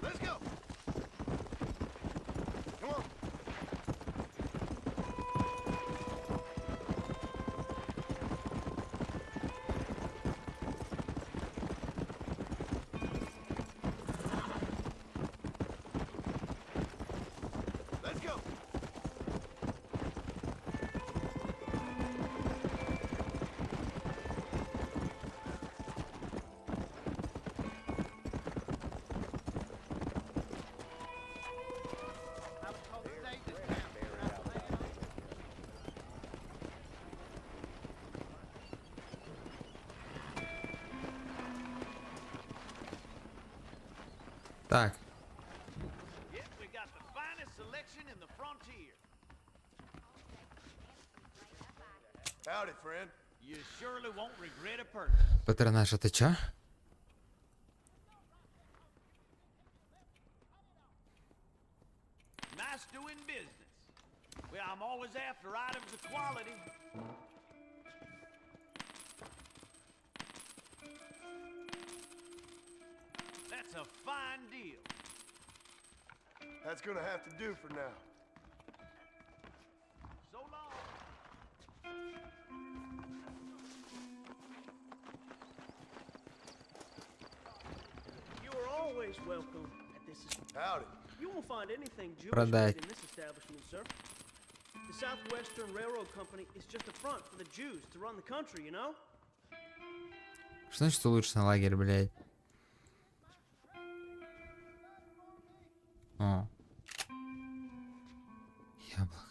Let's go. Come on. Let's go. Так. Yep, we got the finest selection in the frontier. Howdy, friend. You surely won't regret a purchase. Патронаж, это чё? Nice doing business. Well, I'm always after items of quality. That's a fine deal. That's gonna have to do for now. So long. You are always welcome at this. Howdy. You won't find anything Jewish Продать. made in this establishment, sir. The Southwestern Railroad Company is just a front for the Jews to run the country, you know? Что значит улучшенный лагерь, блядь? О. Яблоко.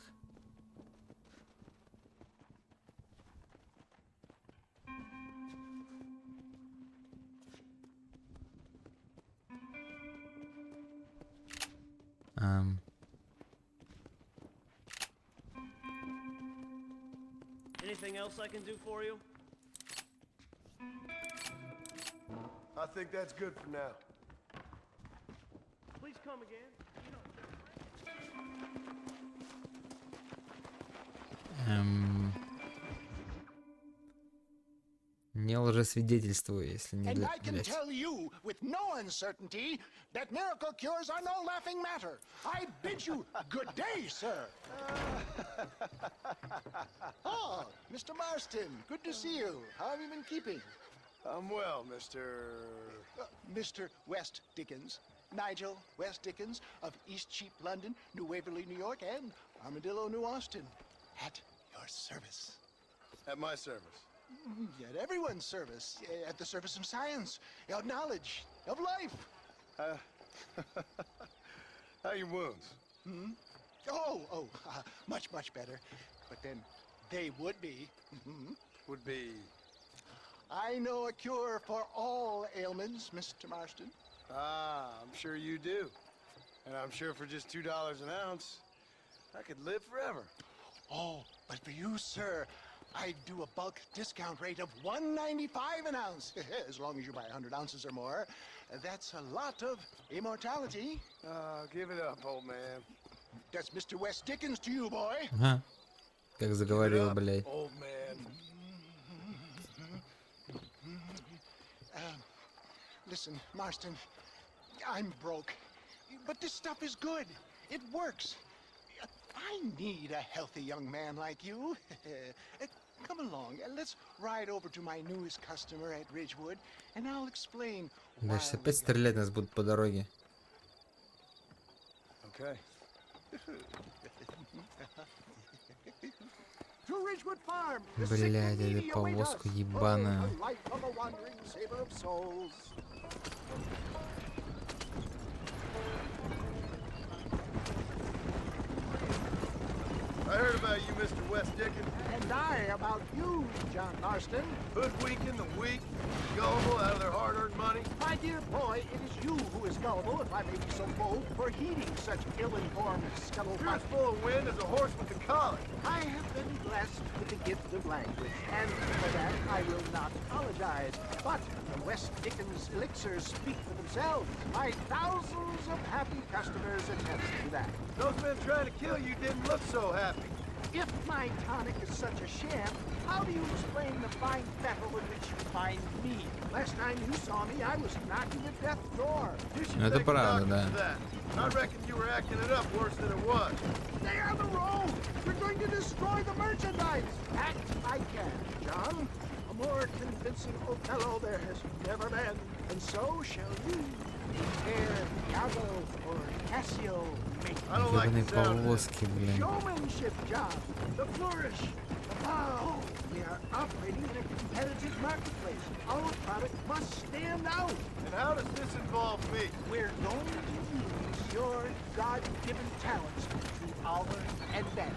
Anything else I can do for you? I think that's good for now. Please come again. Не лжесвидетельствую, если не And для... I can блядь. tell you with no uncertainty that miracle cures are no laughing matter. I bid you good day, sir. Oh, Mr. Marston, good to see you. How have you been keeping? I'm well, Mr. Mr. West Dickens. Nigel West Dickens of Eastcheap, London, New Waverly, New York, and Armadillo, New Austin. At your service. At my service. At everyone's service, at the service of science, of knowledge, of life. How are your wounds? Much, much better. But then they would be. Would be... I know a cure for all ailments, Mr. Marston. Ah, I'm sure you do. And I'm sure for just $2 an ounce, I could live forever. Oh, but for you, sir, I'd do a bulk discount rate of $1.95 an ounce, as long as you buy 100 ounces or more. That's a lot of immortality. Give it up, old man. That's Mr. West Dickens to you, boy. Ага. Как заговорил, блядь. Old man. Listen, Marston, I'm broke, but this stuff is good. It works. I need a healthy young man like you. Come along, let's ride over to my newest customer at Ridgewood, and I'll explain. Да, сейчас опять стрелять нас будут по дороге. Okay. To Ridgewood Farm. Блядь, эта повозка ебаная. I heard about you, Mr. West Dickens. And I about you, John Marston. Hoodwinking the weak, gullible out of their hard-earned money. My dear boy, it is you who is gullible, if I may be so bold, for heeding such ill-informed scuttlebutt. You're as full of wind as a horse with the collar. I have been blessed with the gift of language, and for that I will not apologize. But the West Dickens elixirs speak for themselves. My thousands of happy customers attest to that. Those men trying to kill you didn't look so happy. If my tonic is such a sham, how do you explain the fine fettle in which you find me? Last time you saw me, I was knocking at death's door. You should Это thank the правда, doctor да. for that. I reckon you were acting it up worse than it was. Stay on the road! We're going to destroy the merchandise! Act I can, John. A more convincing Othello there has never been. And so shall you. Ere Iago or Cassio make Ебаные повозки, блин. showmanship, John. The flourish. Oh, we are operating in a competitive marketplace. Our product must stand out. And how does this involve me? We're going to use your God-given talents to our advantage.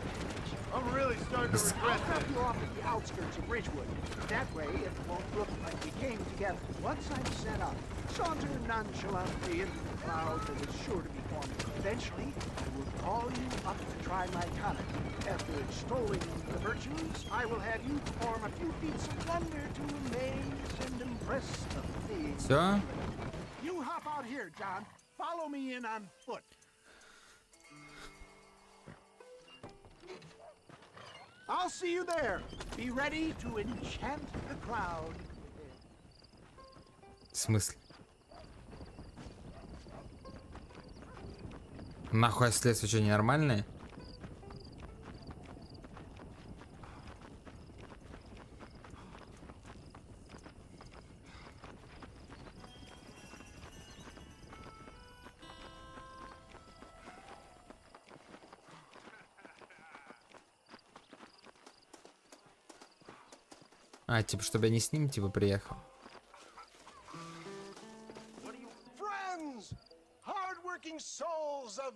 I'm really starting to regret I'll drop this. you off at the outskirts of Ridgewood. That way, it won't look like we came together. Once I'm set up, saunter nonchalantly into the crowd that is sure to be forming. Eventually, I will call you up to try my tonic. After extolling the virtues, I will have you perform a few feats of wonder to amaze and impress the thing. Всё? You hop out here, John. Follow me in on foot. I'll see you there. Be ready to enchant the crowd. В смысле? Нахуй следствие что, ненормальное? А, типа, чтобы я не с ним, типа, приехал. Friends, hard-working souls of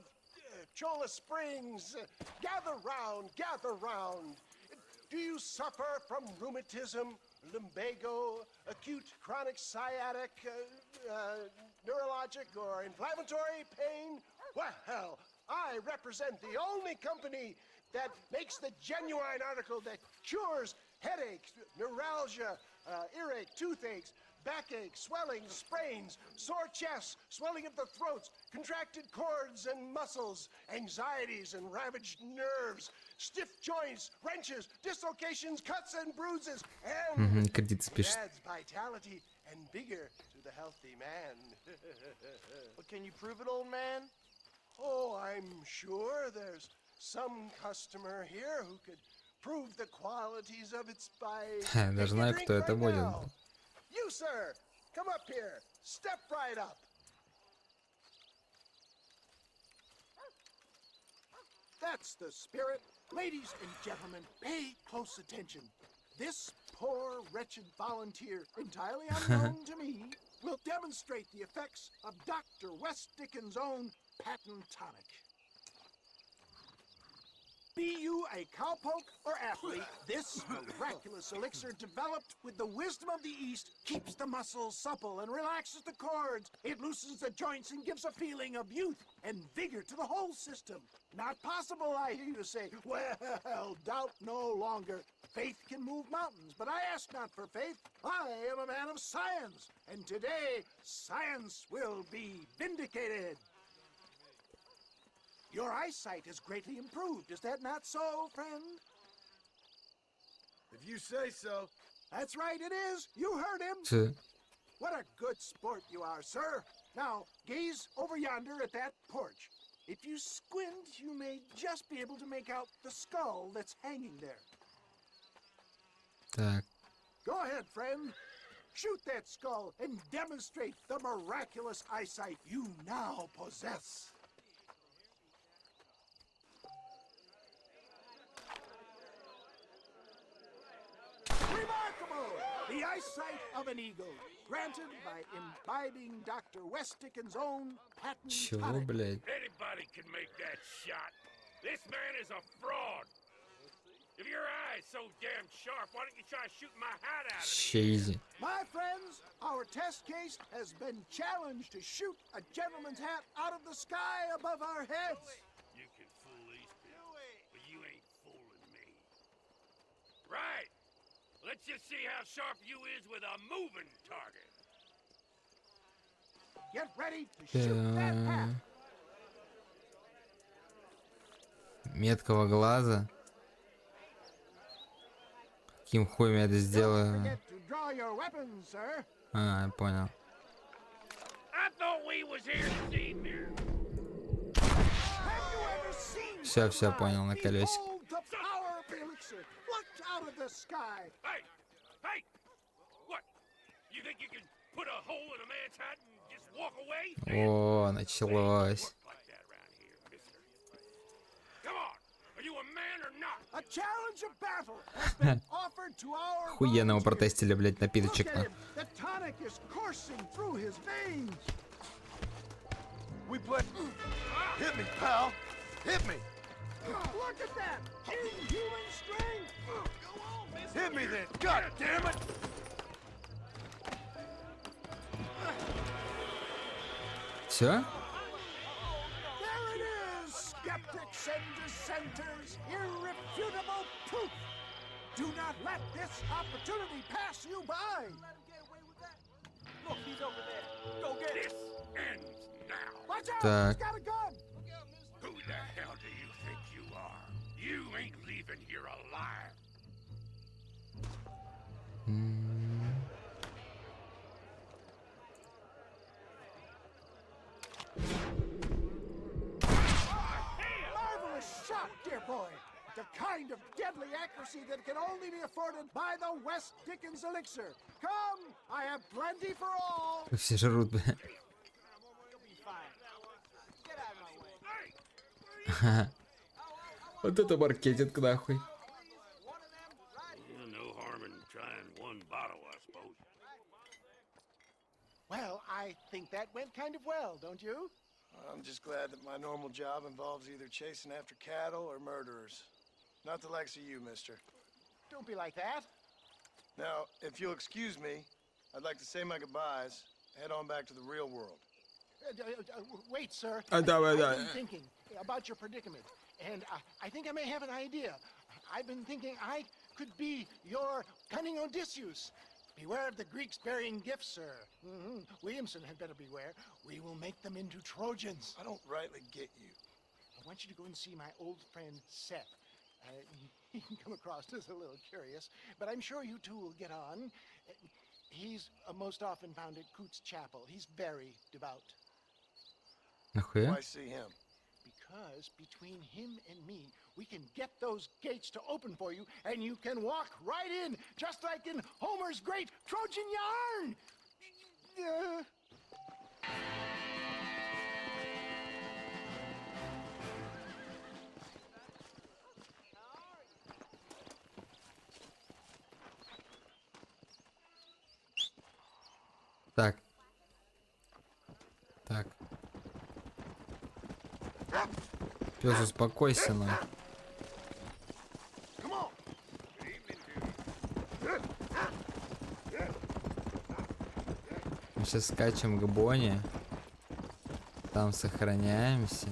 Cholla Springs, gather round. Do you suffer from rheumatism, lumbago, acute chronic sciatic, neurologic or inflammatory pain? Well, I represent the only company that makes the genuine article that cures headaches, neuralgia, earache, toothaches, backache, swelling, sprains, sore chests, swelling of the throats, contracted cords and muscles, anxieties and ravaged nerves, stiff joints, wrenches, dislocations, cuts and bruises, and Кредит спишет. adds vitality and vigor to the healthy man. But can you prove it, old man? Oh, I'm sure there's some customer here who could prove the qualities of its by Даже знаю, кто это будет. You, sir, come up here. Step right up. That's the spirit. Ladies and gentlemen, pay close attention. This poor, wretched volunteer, entirely unknown to me, will demonstrate the effects of Dr. West Dickens' own patent tonic. Be you a cowpoke or athlete, this miraculous elixir developed with the wisdom of the East keeps the muscles supple and relaxes the cords. It loosens the joints and gives a feeling of youth and vigor to the whole system. Not possible, I hear you say. Well, doubt no longer. Faith can move mountains, but I ask not for faith. I am a man of science, and today science will be vindicated. Your eyesight has greatly improved. Is that not so, friend? If you say so. That's right, it is. You heard him. Sí. What a good sport you are, sir. Now, gaze over yonder at that porch. If you squint, you may just be able to make out the skull that's hanging there. Так. Go ahead, friend. Shoot that skull and demonstrate the miraculous eyesight you now possess. Remarkable! The eyesight of an eagle, granted by imbibing Dr. West Dickens' own patent Чё, tonic. блядь? Anybody can make that shot. This man is a fraud. If your eye's so damn sharp, why don't you try shooting my hat out of it? Чейзи. My friends, our test case has been challenged to shoot a gentleman's hat out of the sky above our heads. You can fool these people, but you ain't fooling me. Right. Let's just see how sharp you is with a moving target. Get ready to shoot that hat. Меткого глаза. Каким хуем я это сделаю? Forget to draw your weapons, sir. А, я понял. I thought we was here this evening. Have you ever seen Все, понял, на колесике. Behold the power of the elixir plucked out of the sky. Hey! Hey! What? You think you can put a hole in a man's hat and just walk away? О, началось. Like that around here, mister. Come on! Are you a man or not? A challenge of battle has been offered to our Охуенно мы volunteer. протестили, блядь, Look напиточек. at him. The tonic is coursing through his veins. We play. Hit me, pal. Hit me. Look at that! Inhuman strength! Hit me then. God damn it. Все? There it is! Skeptics and dissenters, irrefutable proof! Do not let this opportunity pass you by! Look, he's over there. Go get This ends now. Watch out! Так. He's got a gun! Who the hell do you think you are? You ain't leaving here alive. Marvelous shot, dear boy! The kind of deadly accuracy that can only be afforded by the West Dickens elixir. Come, I have plenty for all. Все жрут, бля. Вот это маркетинг, нахуй. No harm in trying one bottle, I suppose. Well, I think that went kind of well, don't you? I'm just glad that my normal job involves either chasing after cattle or murderers. Not the likes of you, mister. Don't be like that. Now, if you'll excuse me, I'd like to say my goodbyes, head on back to the real world. Wait, sir. Давай, I've давай. been thinking about your predicament, and I think I may have an idea. I've been thinking I could be your cunning Odysseus. Beware of the Greeks bearing gifts, sir. Williamson had better beware. We will make them into Trojans. I don't rightly get you. I want you to go and see my old friend Seth. He can come across as a little curious, but I'm sure you two will get on. He's most often found at Coots Chapel. He's very devout. Нахуя? Why see him? Because between him and me, we can get those gates to open for you, and you can walk right in, just like in Homer's great Trojan yarn! Пёс, успокойся, на. Мы сейчас скачем к Бонне. Там сохраняемся.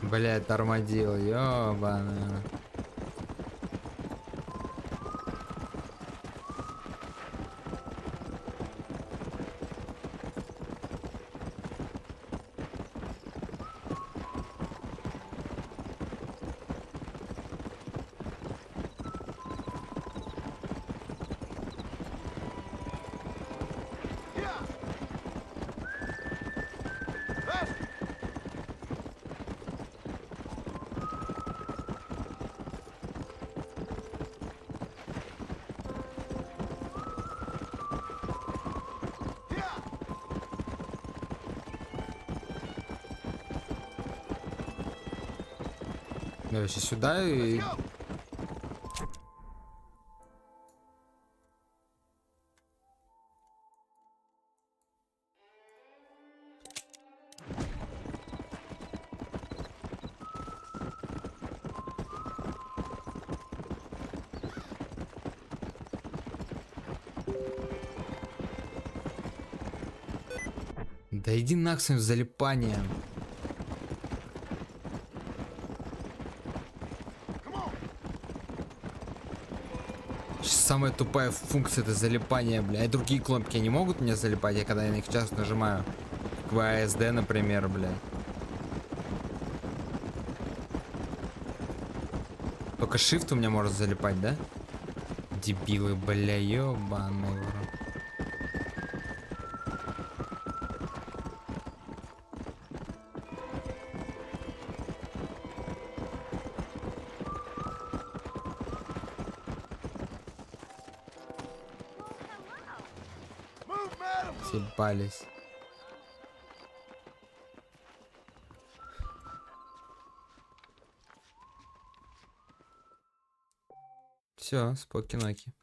Блядь, армадил, ёбаный. Я вообще сюда и... Да иди нахуй своим залипанием. Самая тупая функция — это залипание, бля. А другие кнопки не могут меня залипать, я когда на них часто нажимаю. КВСД, например, бля. Только Shift у меня может залипать, да? Дебилы, бля, ёбаный в рот. Съебались. Все, спокойноки.